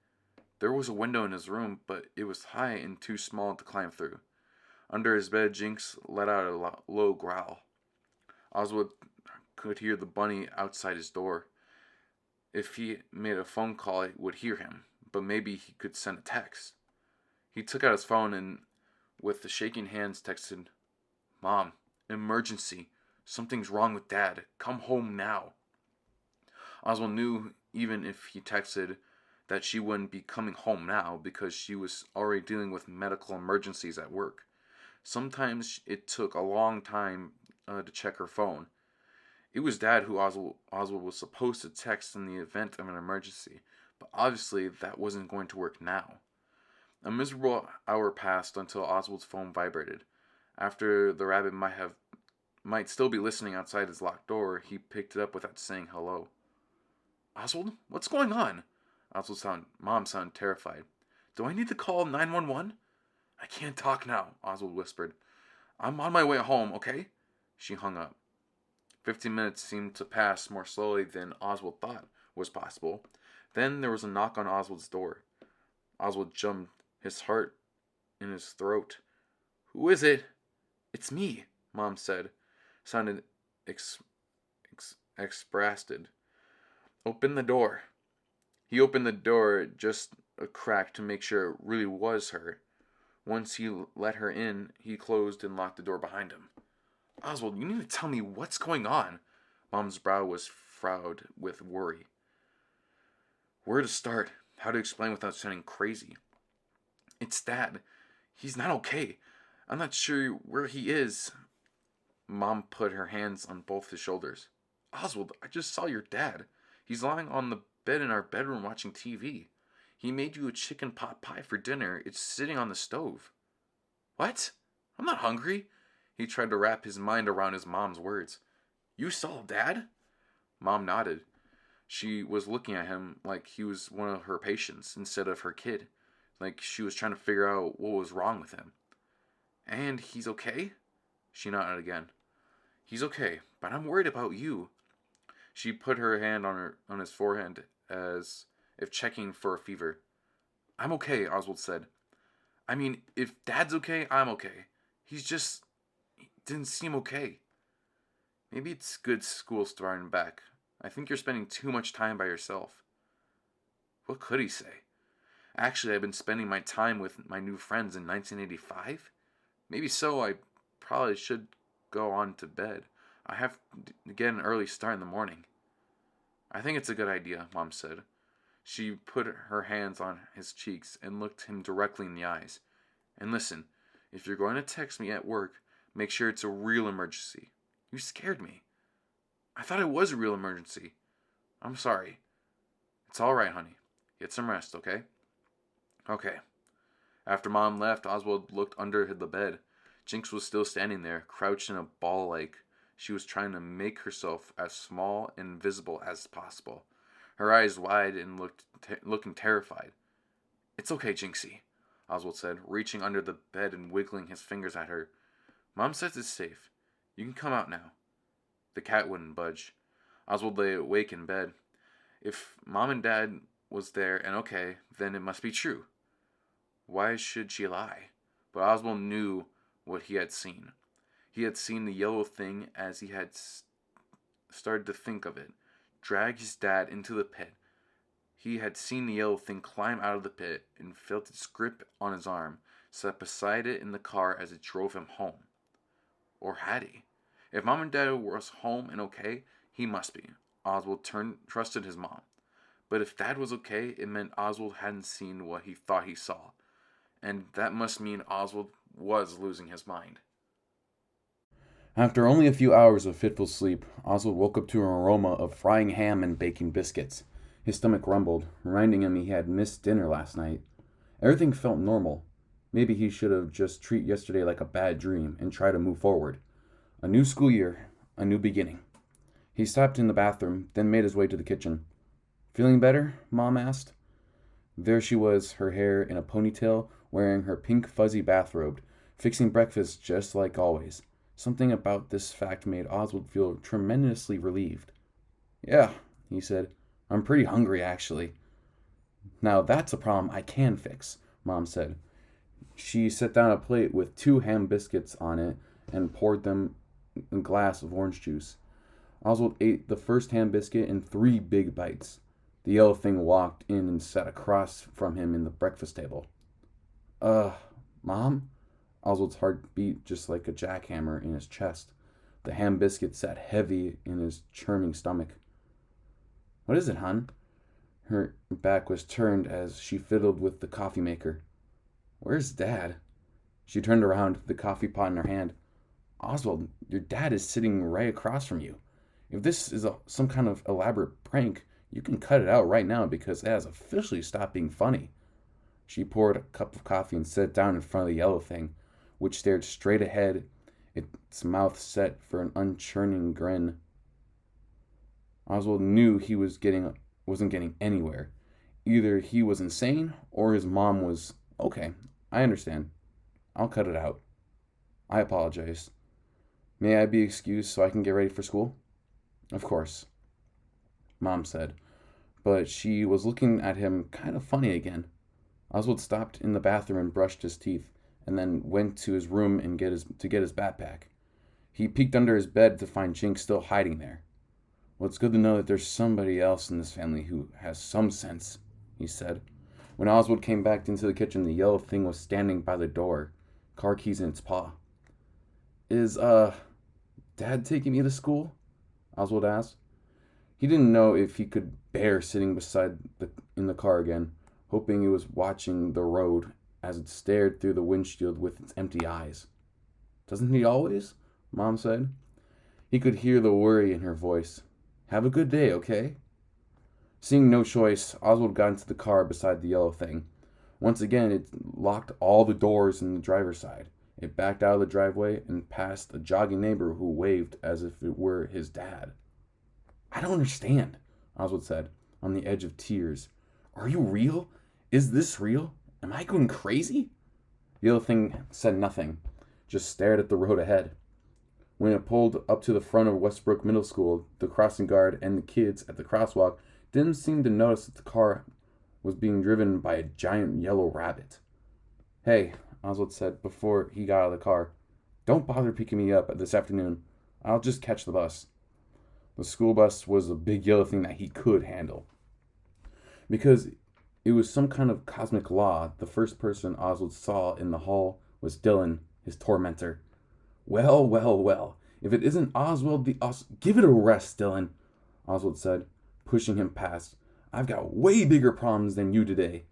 There was a window in his room, but it was high and too small to climb through. Under his bed, Jinx let out a low growl. Oswald could hear the bunny outside his door. If he made a phone call, it would hear him, but maybe he could send a text. He took out his phone and, with the shaking hands, texted, "Mom, emergency. Something's wrong with Dad. Come home now." Oswald knew even if he texted that she wouldn't be coming home now because she was already dealing with medical emergencies at work. Sometimes it took a long time to check her phone. It was Dad who Oswald was supposed to text in the event of an emergency, but obviously that wasn't going to work now. A miserable hour passed until Oswald's phone vibrated. After the rabbit might still be listening outside his locked door, he picked it up without saying hello. "Oswald, what's going on?" Mom sounded terrified. "Do I need to call 911? "I can't talk now," Oswald whispered. "I'm on my way home, okay?" She hung up. 15 minutes seemed to pass more slowly than Oswald thought was possible. Then there was a knock on Oswald's door. Oswald jumped, his heart in his throat. "Who is it?" "It's me," Mom said. Sounded expressed. "Open the door." He opened the door just a crack to make sure it really was her. Once he let her in, he closed and locked the door behind him. "Oswald, you need to tell me what's going on." Mom's brow was furrowed with worry. Where to start? How to explain without sounding crazy? "It's Dad. He's not okay. I'm not sure where he is." Mom put her hands on both his shoulders. "Oswald, I just saw your dad. He's lying on the bed in our bedroom watching TV. He made you a chicken pot pie for dinner. It's sitting on the stove." "What? I'm not hungry." He tried to wrap his mind around his mom's words. "You saw Dad?" Mom nodded. She was looking at him like he was one of her patients instead of her kid. Like she was trying to figure out what was wrong with him. "And he's okay?" She nodded again. "He's okay, but I'm worried about you." She put her hand on his forehead as if checking for a fever. "I'm okay," Oswald said. "I mean, if Dad's okay, I'm okay. He didn't seem okay." "Maybe it's good school starting back. I think you're spending too much time by yourself." What could he say? Actually, I've been spending my time with my new friends in 1985? Maybe so, I probably should go on to bed. I have to get an early start in the morning. "I think it's a good idea," Mom said. She put her hands on his cheeks and looked him directly in the eyes. "And listen, if you're going to text me at work, make sure it's a real emergency. You scared me." "I thought it was a real emergency." "I'm sorry." "It's all right, honey. Get some rest, okay?" "Okay." After Mom left, Oswald looked under the bed. Jinx was still standing there, crouched in a ball like she was trying to make herself as small and invisible as possible. Her eyes wide and looking terrified. "It's okay, Jinxie," Oswald said, reaching under the bed and wiggling his fingers at her. "Mom says it's safe. You can come out now." The cat wouldn't budge. Oswald lay awake in bed. If Mom and Dad was there and okay, then it must be true. Why should she lie? But Oswald knew what he had seen. He had seen the yellow thing as he had started to think of it, drag his dad into the pit. He had seen the yellow thing climb out of the pit and felt its grip on his arm, sat beside it in the car as it drove him home. Or had he? If Mom and Dad was home and okay, he must be. Oswald trusted his mom. But if Dad was okay, it meant Oswald hadn't seen what he thought he saw. And that must mean Oswald was losing his mind. After only a few hours of fitful sleep, Oswald woke up to an aroma of frying ham and baking biscuits. His stomach rumbled, reminding him he had missed dinner last night. Everything felt normal. Maybe he should have just treated yesterday like a bad dream and try to move forward. A new school year, a new beginning. He stopped in the bathroom, then made his way to the kitchen. "Feeling better?" Mom asked. There she was, her hair in a ponytail, wearing her pink fuzzy bathrobe, fixing breakfast just like always. Something about this fact made Oswald feel tremendously relieved. "Yeah," he said. "I'm pretty hungry, actually." "Now that's a problem I can fix," Mom said. She set down a plate with 2 ham biscuits on it and poured them a glass of orange juice. Oswald ate the first ham biscuit in 3 big bites. The yellow thing walked in and sat across from him in the breakfast table. Mom?" Oswald's heart beat just like a jackhammer in his chest. The ham biscuit sat heavy in his churning stomach. "What is it, hon?" Her back was turned as she fiddled with the coffee maker. "Where's Dad?" She turned around, the coffee pot in her hand. "Oswald, your dad is sitting right across from you. If this is some kind of elaborate prank, you can cut it out right now because it has officially stopped being funny." She poured a cup of coffee and sat down in front of the yellow thing, which stared straight ahead, its mouth set for an unchurning grin. Oswald knew he wasn't getting anywhere. Either he was insane or his mom was, "Okay, I understand. I'll cut it out. I apologize. May I be excused so I can get ready for school?" "Of course," Mom said, but she was looking at him kind of funny again. Oswald stopped in the bathroom and brushed his teeth, and then went to his room and get his backpack. He peeked under his bed to find Jink still hiding there. "Well, it's good to know that there's somebody else in this family who has some sense," he said. When Oswald came back into the kitchen, the yellow thing was standing by the door, car keys in its paw. "Is, Dad taking me to school?" Oswald asked. He didn't know if he could bear sitting in the car again, hoping he was watching the road as it stared through the windshield with its empty eyes. "Doesn't he always?" Mom said. He could hear the worry in her voice. "Have a good day, okay?" Seeing no choice, Oswald got into the car beside the yellow thing. Once again, it locked all the doors in the driver's side. It backed out of the driveway and passed a jogging neighbor who waved as if it were his dad. "I don't understand," Oswald said, on the edge of tears. "Are you real? Is this real? Am I going crazy?" The yellow thing said nothing, just stared at the road ahead. When it pulled up to the front of Westbrook Middle School, the crossing guard and the kids at the crosswalk didn't seem to notice that the car was being driven by a giant yellow rabbit. "Hey," Oswald said before he got out of the car, "don't bother picking me up this afternoon. I'll just catch the bus." The school bus was a big yellow thing that he could handle. Because it was some kind of cosmic law, the first person Oswald saw in the hall was Dylan, his tormentor. Well, well, well. If it isn't Oswald Give it a rest, Dylan, Oswald said, pushing him past. "I've got way bigger problems than you today."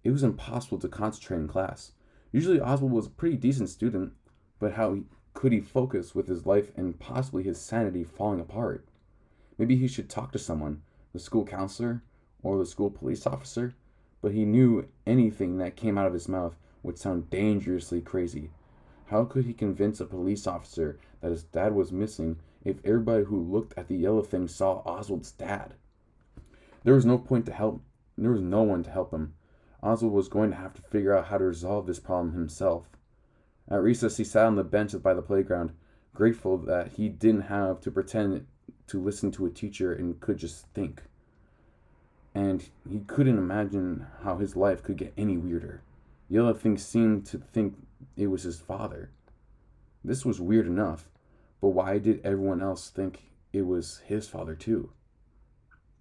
It was impossible to concentrate in class. Usually Oswald was a pretty decent student, but how could he focus with his life and possibly his sanity falling apart? Maybe he should talk to someone, the school counselor or the school police officer, but he knew anything that came out of his mouth would sound dangerously crazy. How could he convince a police officer that his dad was missing if everybody who looked at the yellow thing saw Oswald's dad? There was no one to help him. Oswald was going to have to figure out how to resolve this problem himself. At recess, he sat on the bench by the playground, grateful that he didn't have to pretend to listen to a teacher and could just think. And he couldn't imagine how his life could get any weirder. The yellow thing seemed to think it was his father. This was weird enough, but why did everyone else think it was his father too?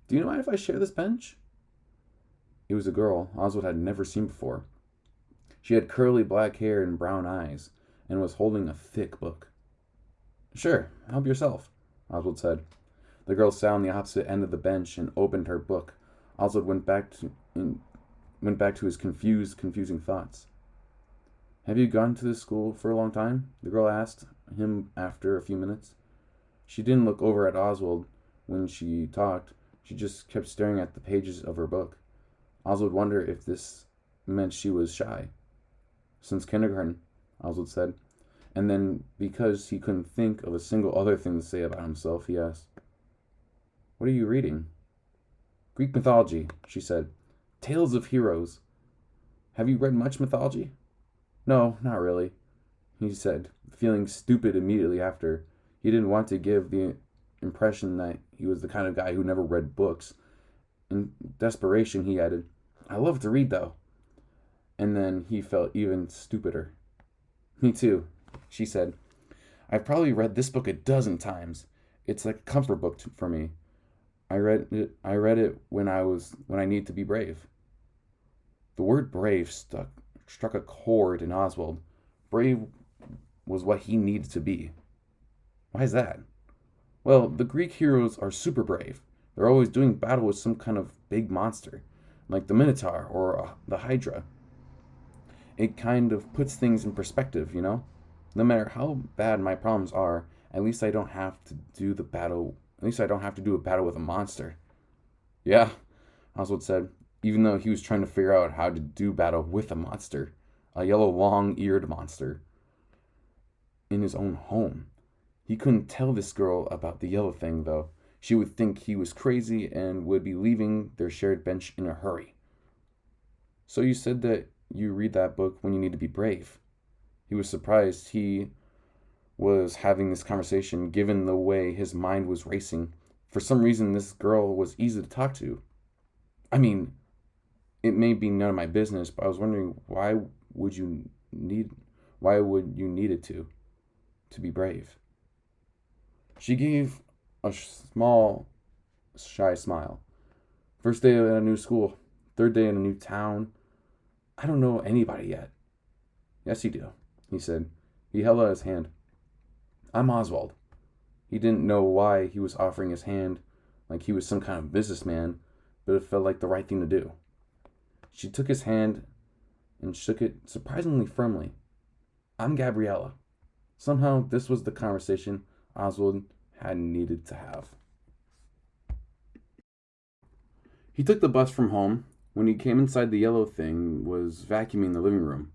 "Do you mind if I share this bench?" It was a girl Oswald had never seen before. She had curly black hair and brown eyes, and was holding a thick book. Sure, help yourself, Oswald said. The girl sat on the opposite end of the bench and opened her book. Oswald went back to his confusing thoughts. Have you gone to this school for a long time? The girl asked him after a few minutes. She didn't look over at Oswald when she talked. She just kept staring at the pages of her book. Oswald wondered if this meant she was shy. Since kindergarten, Oswald said. And then, because he couldn't think of a single other thing to say about himself, he asked, What are you reading? Greek mythology, she said. Tales of heroes. Have you read much mythology? No, not really, he said, feeling stupid immediately after. He didn't want to give the impression that he was the kind of guy who never read books. In desperation, he added, I love to read, though. And then he felt even stupider. Me too, she said. I've probably read this book a dozen times. It's like a comfort book for me. I read it when I need to be brave. The word brave struck a chord in Oswald. Brave was what he needed to be. Why is that? Well, the Greek heroes are super brave. They're always doing battle with some kind of big monster, like the Minotaur or the Hydra. It kind of puts things in perspective, you know? No matter how bad my problems are, at least I don't have to do a battle with a monster. Yeah, Oswald said, even though he was trying to figure out how to do battle with a monster, a yellow long-eared monster, in his own home. He couldn't tell this girl about the yellow thing, though. She would think he was crazy and would be leaving their shared bench in a hurry. So you said that you read that book when you need to be brave. He was surprised he was having this conversation given the way his mind was racing. For some reason, this girl was easy to talk to. I mean, it may be none of my business, but I was wondering why would you need it to be brave? She gave a small, shy smile. First day at a new school, third day in a new town. I don't know anybody yet. Yes, you do, he said. He held out his hand. I'm Oswald. He didn't know why he was offering his hand like he was some kind of businessman, but it felt like the right thing to do. She took his hand and shook it surprisingly firmly. I'm Gabriella. Somehow, this was the conversation Oswald had needed to have. He took the bus from home. When he came inside, the yellow thing was vacuuming the living room.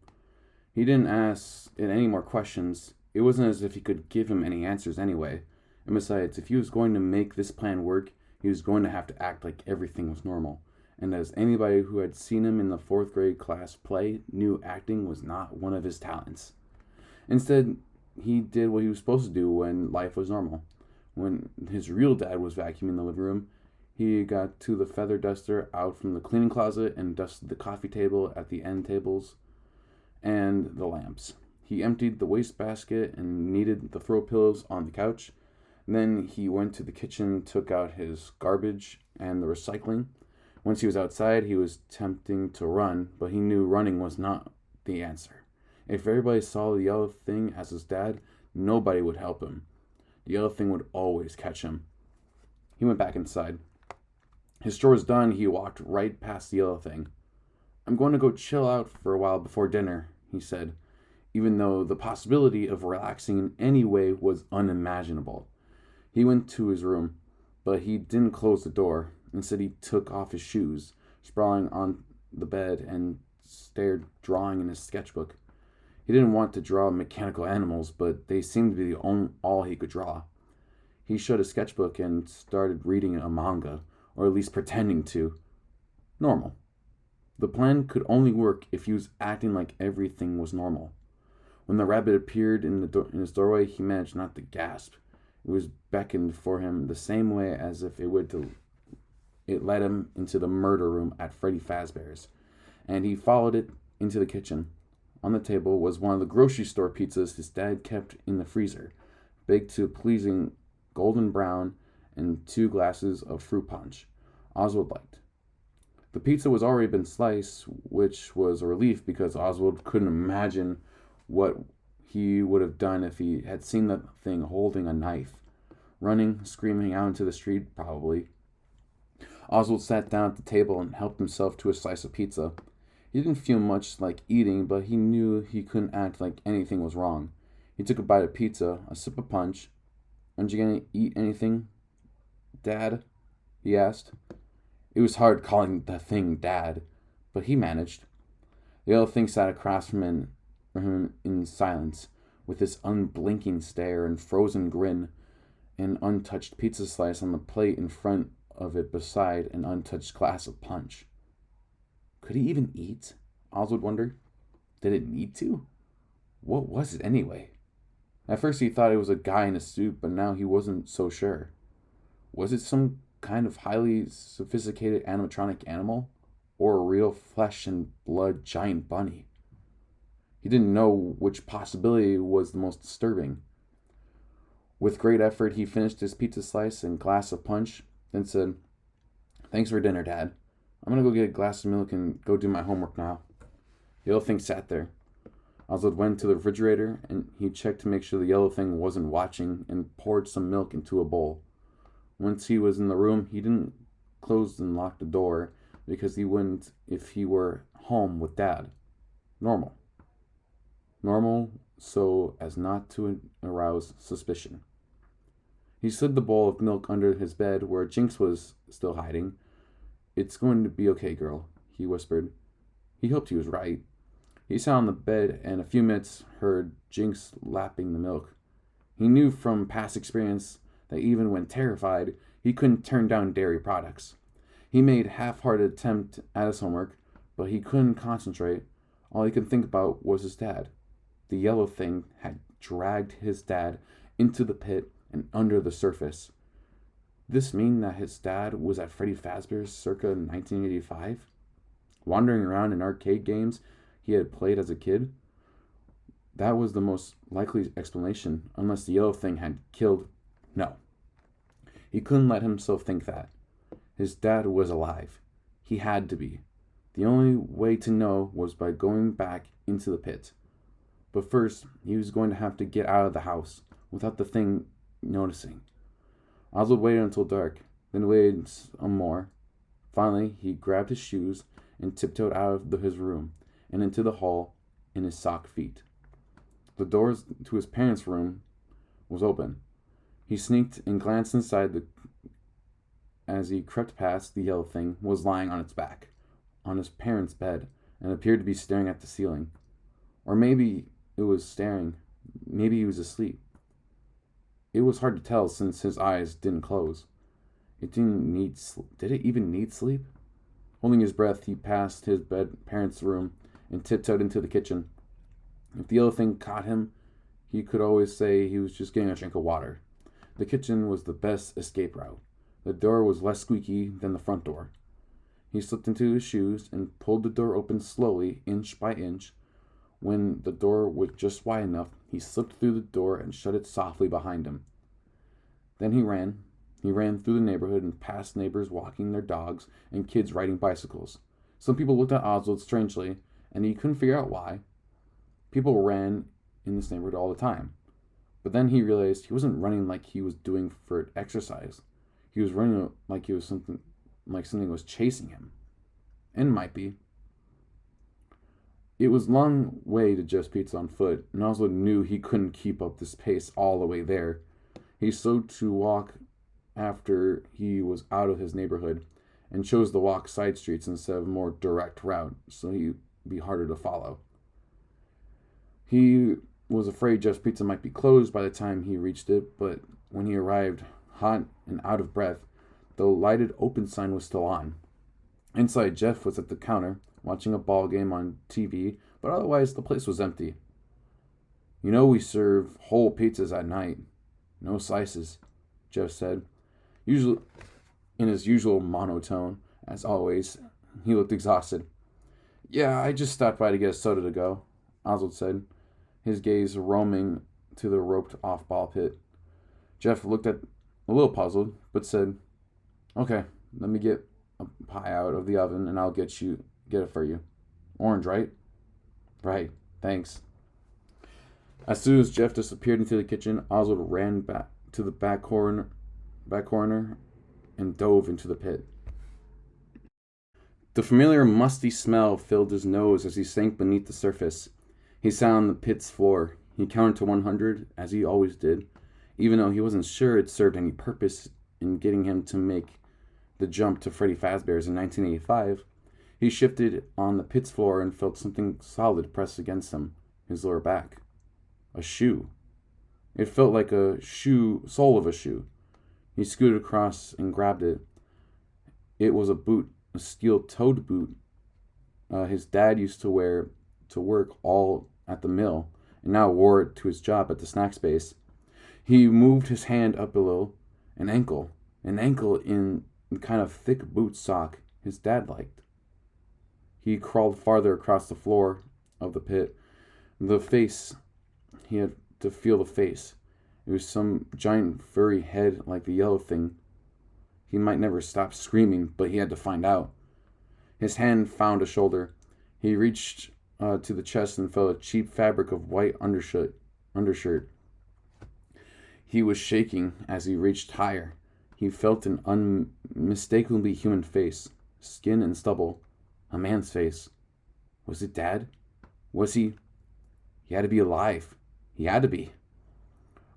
He didn't ask it any more questions. It wasn't as if he could give him any answers anyway. And besides, if he was going to make this plan work, he was going to have to act like everything was normal. And as anybody who had seen him in the 4th grade class play knew, acting was not one of his talents. Instead, he did what he was supposed to do when life was normal. When his real dad was vacuuming the living room, he got to the feather duster out from the cleaning closet and dusted the coffee table at the end tables and the lamps. He emptied the wastebasket and kneaded the throw pillows on the couch. Then he went to the kitchen, took out his garbage and the recycling. Once he was outside, he was tempting to run, but he knew running was not the answer. If everybody saw the yellow thing as his dad, nobody would help him. The yellow thing would always catch him. He went back inside. His chores done, he walked right past the yellow thing. I'm going to go chill out for a while before dinner, he said, even though the possibility of relaxing in any way was unimaginable. He went to his room, but he didn't close the door. Instead, he took off his shoes, sprawling on the bed, and started drawing in his sketchbook. He didn't want to draw mechanical animals, but they seemed to be all he could draw. He shut his sketchbook and started reading a manga, or at least pretending to. Normal. The plan could only work if he was acting like everything was normal. When the rabbit appeared in his doorway, he managed not to gasp. It was beckoned for him the same way as if it led him into the murder room at Freddy Fazbear's, and he followed it into the kitchen. On the table was one of the grocery store pizzas his dad kept in the freezer, baked to a pleasing golden brown, and 2 glasses of fruit punch Oswald liked. The pizza was already been sliced, which was a relief because Oswald couldn't imagine what he would have done if he had seen the thing holding a knife. Running, screaming out into the street, probably. Oswald sat down at the table and helped himself to a slice of pizza. He didn't feel much like eating, but he knew he couldn't act like anything was wrong. He took a bite of pizza, a sip of punch. "Aren't you going to eat anything, Dad?" he asked. It was hard calling the thing Dad, but he managed. The yellow thing sat across from him in silence, with his unblinking stare and frozen grin, an untouched pizza slice on the plate in front of it beside an untouched glass of punch. Could he even eat? Oswald wondered. Did it need to? What was it anyway? At first he thought it was a guy in a suit, but now he wasn't so sure. Was it some kind of highly sophisticated animatronic animal, or a real flesh and blood giant bunny? He didn't know which possibility was the most disturbing. With great effort, he finished his pizza slice and glass of punch, then said, "Thanks for dinner, Dad. I'm going to go get a glass of milk and go do my homework now." The yellow thing sat there. Oswald went to the refrigerator and he checked to make sure the yellow thing wasn't watching and poured some milk into a bowl. Once he was in the room, he didn't close and lock the door because he wouldn't if he were home with Dad. Normal. Normal so as not to arouse suspicion. He slid the bowl of milk under his bed where Jinx was still hiding. "It's going to be okay, girl," he whispered. He hoped he was right. He sat on the bed and a few minutes heard Jinx lapping the milk. He knew from past experience that even when terrified, he couldn't turn down dairy products. He made half-hearted attempt at his homework, but he couldn't concentrate. All he could think about was his dad. The yellow thing had dragged his dad into the pit and under the surface. This mean that his dad was at Freddy Fazbear's circa 1985? Wandering around in arcade games he had played as a kid? That was the most likely explanation, unless the yellow thing had killed... No. He couldn't let himself think that. His dad was alive. He had to be. The only way to know was by going back into the pit. But first, he was going to have to get out of the house without the thing noticing. Oswald waited until dark, then waited some more. Finally, he grabbed his shoes and tiptoed out of his room and into the hall in his sock feet. The door to his parents' room was open. He sneaked and glanced inside. As he crept past, the yellow thing was lying on its back, on his parents' bed, and appeared to be staring at the ceiling. Or maybe it was staring. Maybe he was asleep. It was hard to tell since his eyes didn't close. Did it even need sleep? Holding his breath, he passed his parents' room and tiptoed into the kitchen. If the yellow thing caught him, he could always say he was just getting a drink of water. The kitchen was the best escape route. The door was less squeaky than the front door. He slipped into his shoes and pulled the door open slowly, inch by inch. When the door was just wide enough, he slipped through the door and shut it softly behind him. Then he ran. He ran through the neighborhood and past neighbors walking their dogs and kids riding bicycles. Some people looked at Oswald strangely, and he couldn't figure out why. People ran in this neighborhood all the time. But then he realized he wasn't running like he was doing for exercise. He was running like something was chasing him. And might be. It was a long way to Jeff's Pizza on foot, and Oswald knew he couldn't keep up this pace all the way there. He slowed to walk after he was out of his neighborhood, and chose to walk side streets instead of a more direct route, so he'd be harder to follow. He was afraid Jeff's Pizza might be closed by the time he reached it, but when he arrived, hot and out of breath, the lighted open sign was still on. Inside, Jeff was at the counter, watching a ball game on TV, but otherwise the place was empty. "You know we serve whole pizzas at night. No slices," Jeff said, usually in his usual monotone. As always, he looked exhausted. "Yeah, I just stopped by to get a soda to go," Oswald said, his gaze roaming to the roped-off ball pit. Jeff looked at a little puzzled, but said, "Okay, let me get pie out of the oven and I'll get it for you. Orange, right? Right. Thanks. As soon as Jeff disappeared into the kitchen, Oswald ran back to the back corner, and dove into the pit. The familiar musty smell filled his nose as he sank beneath the surface. He sat on the pit's floor. He counted to 100, as he always did, even though he wasn't sure it served any purpose in getting him to make the jump to Freddy Fazbear's in 1985. He shifted on the pit's floor and felt something solid press against him, his lower back. A shoe. It felt like a sole of a shoe. He scooted across and grabbed it. It was a boot, a steel-toed boot his dad used to wear to work all at the mill, and now wore it to his job at the snack space. He moved his hand up a little. An ankle in the kind of thick boot sock his dad liked. He crawled farther across the floor of the pit. He had to feel the face. It was some giant furry head like the yellow thing. He might never stop screaming, but he had to find out. His hand found a shoulder. He reached to the chest and felt a cheap fabric of white undershirt. He was shaking as he reached higher. He felt an unmistakably human face, skin and stubble. A man's face. Was it Dad? Was he? He had to be alive. He had to be.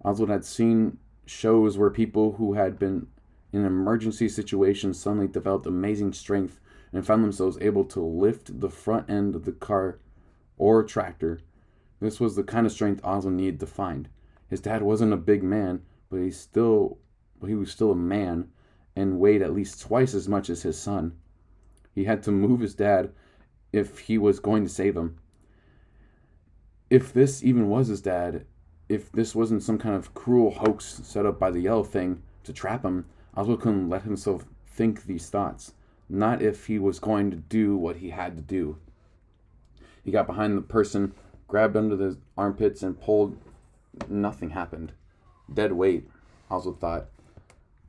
Oswald had seen shows where people who had been in an emergency situation suddenly developed amazing strength and found themselves able to lift the front end of the car or tractor. This was the kind of strength Oswald needed to find. His dad wasn't a big man, but he was still a man and weighed at least twice as much as his son. He had to move his dad if he was going to save him. If this even was his dad, if this wasn't some kind of cruel hoax set up by the yellow thing to trap him, Oswald couldn't let himself think these thoughts. Not if he was going to do what he had to do. He got behind the person, grabbed under the armpits, and pulled. Nothing happened. Dead weight, Oswald thought.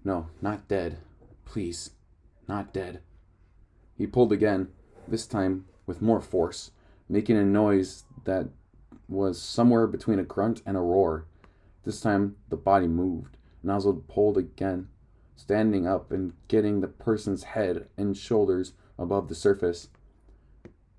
No, not dead. Please, not dead. He pulled again, this time with more force, making a noise that was somewhere between a grunt and a roar. This time the body moved, and Oswald pulled again, standing up and getting the person's head and shoulders above the surface.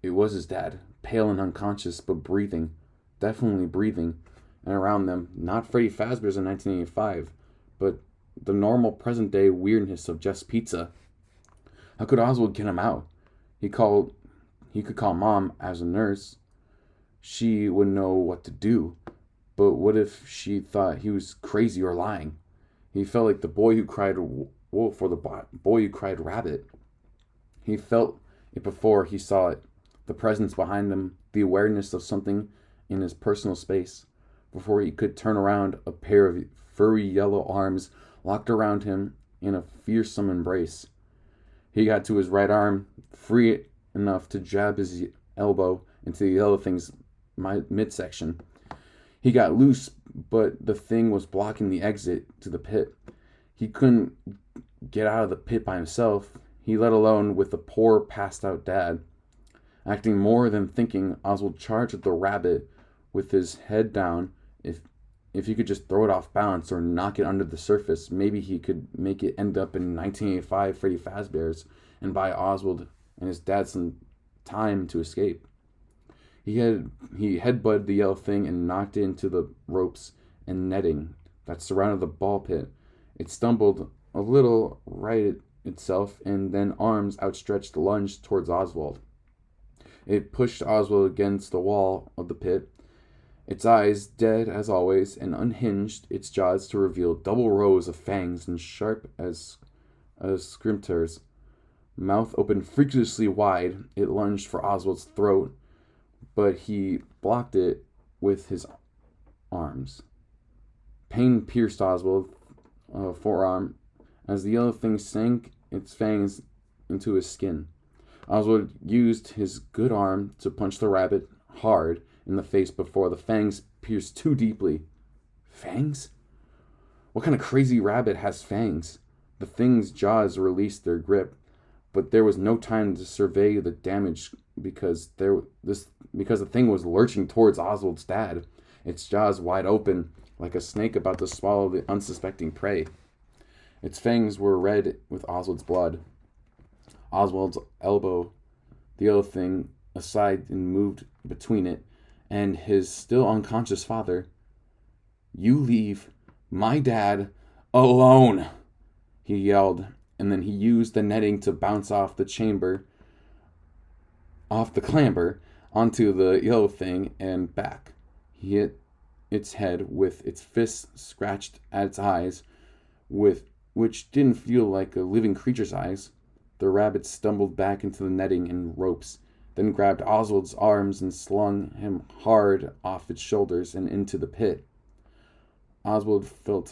It was his dad, pale and unconscious, but breathing, definitely breathing, and around them, not Freddy Fazbear's in 1985, but the normal present-day weirdness of just pizza. How could Oswald get him out? He could call Mom as a nurse. She would know what to do. But what if she thought he was crazy or lying? He felt like the boy who cried wolf or the boy who cried rabbit. He felt it before he saw it. The presence behind him, the awareness of something in his personal space. Before he could turn around, a pair of furry yellow arms locked around him in a fearsome embrace. He got to his right arm, free enough to jab his elbow into the yellow thing's midsection. He got loose, but the thing was blocking the exit to the pit. He couldn't get out of the pit by himself, let alone with the poor, passed-out dad. Acting more than thinking, Oswald charged at the rabbit with his head down. If he could just throw it off balance or knock it under the surface, maybe he could make it end up in 1985 Freddy Fazbear's and buy Oswald and his dad some time to escape. He headbutted the yellow thing and knocked it into the ropes and netting that surrounded the ball pit. It stumbled a little, righted itself, and then arms outstretched lunged towards Oswald. It pushed Oswald against the wall of the pit. Its eyes, dead as always, and unhinged its jaws to reveal double rows of fangs and sharp as scimitars. Mouth opened freakishly wide, it lunged for Oswald's throat, but he blocked it with his arms. Pain pierced Oswald's forearm as the yellow thing sank its fangs into his skin. Oswald used his good arm to punch the rabbit hard in the face before the fangs pierced too deeply. Fangs? What kind of crazy rabbit has fangs? The thing's jaws released their grip, but there was no time to survey the damage because the thing was lurching towards Oswald's dad, its jaws wide open like a snake about to swallow the unsuspecting prey. Its fangs were red with Oswald's blood. Oswald's elbow the yellow thing aside and moved between it and his still unconscious father. "You leave my dad alone," he yelled, and then he used the netting to bounce off the clamber onto the yellow thing and back. He hit its head with its fists, scratched at its eyes, which didn't feel like a living creature's eyes. The rabbit stumbled back into the netting and ropes, then grabbed Oswald's arms and slung him hard off its shoulders and into the pit. Oswald fell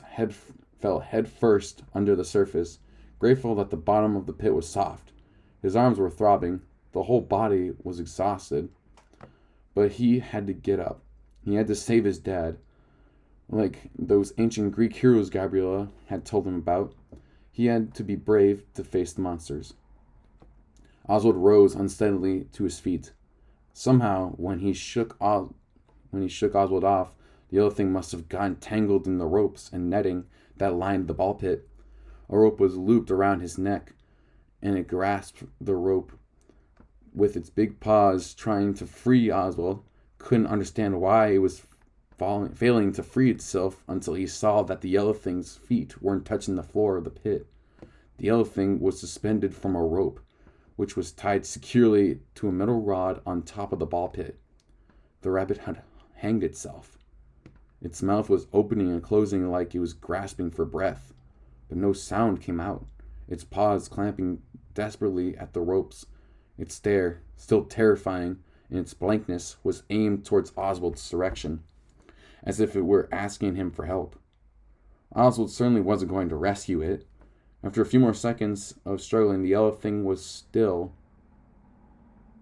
head first under the surface, grateful that the bottom of the pit was soft. His arms were throbbing. The whole body was exhausted. But he had to get up. He had to save his dad. Like those ancient Greek heroes Gabriella had told him about, he had to be brave to face the monsters. Oswald rose unsteadily to his feet. Somehow, when he shook Oswald off, the yellow thing must have gotten tangled in the ropes and netting that lined the ball pit. A rope was looped around his neck, and it grasped the rope with its big paws, trying to free Oswald. Couldn't understand why it was failing to free itself until he saw that the yellow thing's feet weren't touching the floor of the pit. The yellow thing was suspended from a rope, which was tied securely to a metal rod on top of the ball pit. The rabbit had hanged itself. Its mouth was opening and closing like it was grasping for breath, but no sound came out. Its paws clamping desperately at the ropes. Its stare, still terrifying in its blankness, was aimed towards Oswald's direction, as if it were asking him for help. Oswald certainly wasn't going to rescue it. After a few more seconds of struggling, the yellow thing was still.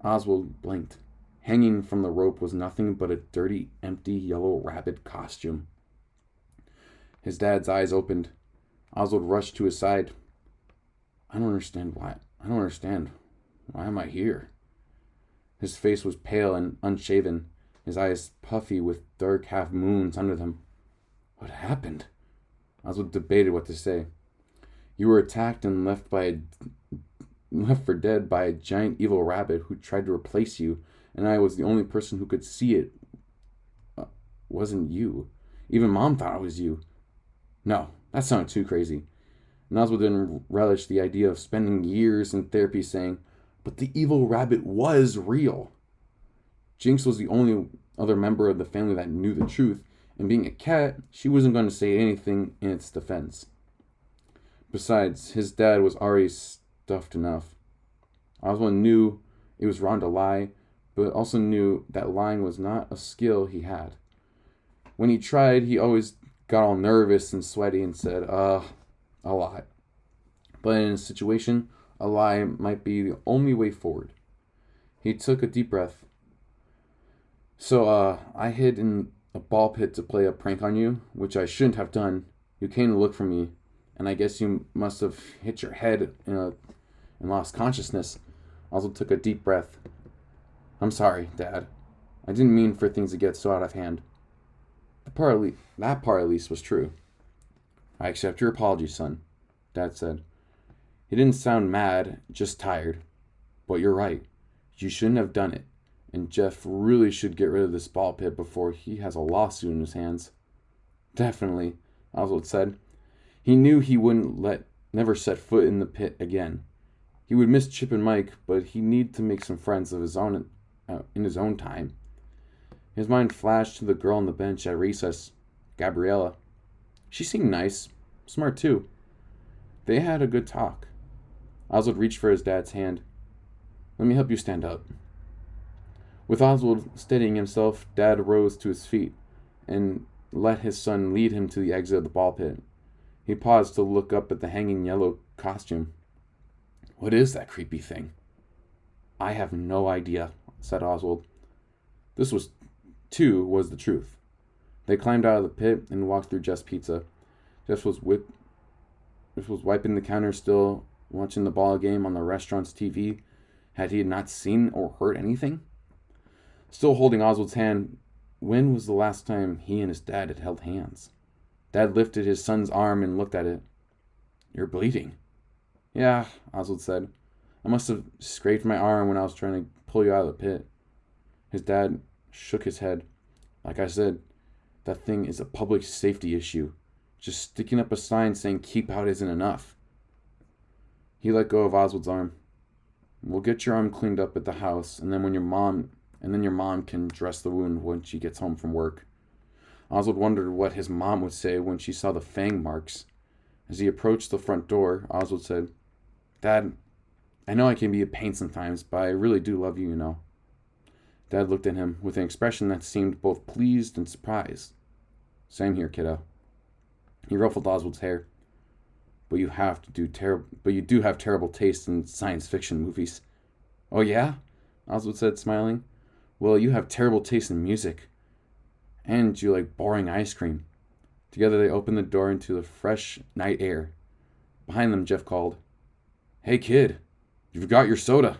Oswald blinked. Hanging from the rope was nothing but a dirty, empty yellow rabbit costume. His dad's eyes opened. Oswald rushed to his side. I don't understand. Why am I here?" His face was pale and unshaven, his eyes puffy with dark half-moons under them. "What happened?" Oswald debated what to say. "You were attacked and left for dead by a giant evil rabbit who tried to replace you, and I was the only person who could see it. Wasn't you. Even Mom thought it was you." "No, that sounded too crazy." And Oswald didn't relish the idea of spending years in therapy saying, "But the evil rabbit was real." Jinx was the only other member of the family that knew the truth, and being a cat, she wasn't going to say anything in its defense. Besides, his dad was already stuffed enough. Oswald knew it was wrong to lie, but also knew that lying was not a skill he had. When he tried, he always got all nervous and sweaty and said, a lot. But in a situation, a lie might be the only way forward. He took a deep breath. "So, I hid in a ball pit to play a prank on you, which I shouldn't have done. You came to look for me, and I guess you must have hit your head and lost consciousness." Oswald took a deep breath. "I'm sorry, Dad. I didn't mean for things to get so out of hand." That part at least was true. "I accept your apology, son," Dad said. He didn't sound mad, just tired. "But you're right. You shouldn't have done it. And Jeff really should get rid of this ball pit before he has a lawsuit in his hands." "Definitely," Oswald said. He knew he wouldn't never set foot in the pit again. He would miss Chip and Mike, but he needed to make some friends of his own in his own time. His mind flashed to the girl on the bench at recess, Gabriella. She seemed nice, smart too. They had a good talk. Oswald reached for his dad's hand. "Let me help you stand up." With Oswald steadying himself, Dad rose to his feet and let his son lead him to the exit of the ball pit. He paused to look up at the hanging yellow costume. "What is that creepy thing?" "I have no idea," said Oswald. This was the truth. They climbed out of the pit and walked through Jeff's Pizza. Jeff was wiping the counter still watching the ball game on the restaurant's TV? Had he not seen or heard anything? Still holding Oswald's hand, when was the last time he and his dad had held hands? Dad lifted his son's arm and looked at it. You're bleeding. Yeah, Oswald said. I must have scraped my arm when I was trying to pull you out of the pit. His dad shook his head. Like I said, that thing is a public safety issue. Just sticking up a sign saying keep out isn't enough. He let go of Oswald's arm. We'll get your arm cleaned up at the house, and then your mom can dress the wound when she gets home from work. Oswald wondered what his mom would say when she saw the fang marks. As he approached the front door, Oswald said, Dad, I know I can be a pain sometimes, but I really do love you, you know. Dad looked at him with an expression that seemed both pleased and surprised. Same here, kiddo. He ruffled Oswald's hair. But you do have terrible taste in science fiction movies. Oh yeah? Oswald said, smiling. Well, you have terrible taste in music. And you like boring ice cream. Together they opened the door into the fresh night air. Behind them, Jeff called, Hey kid, you forgot your soda.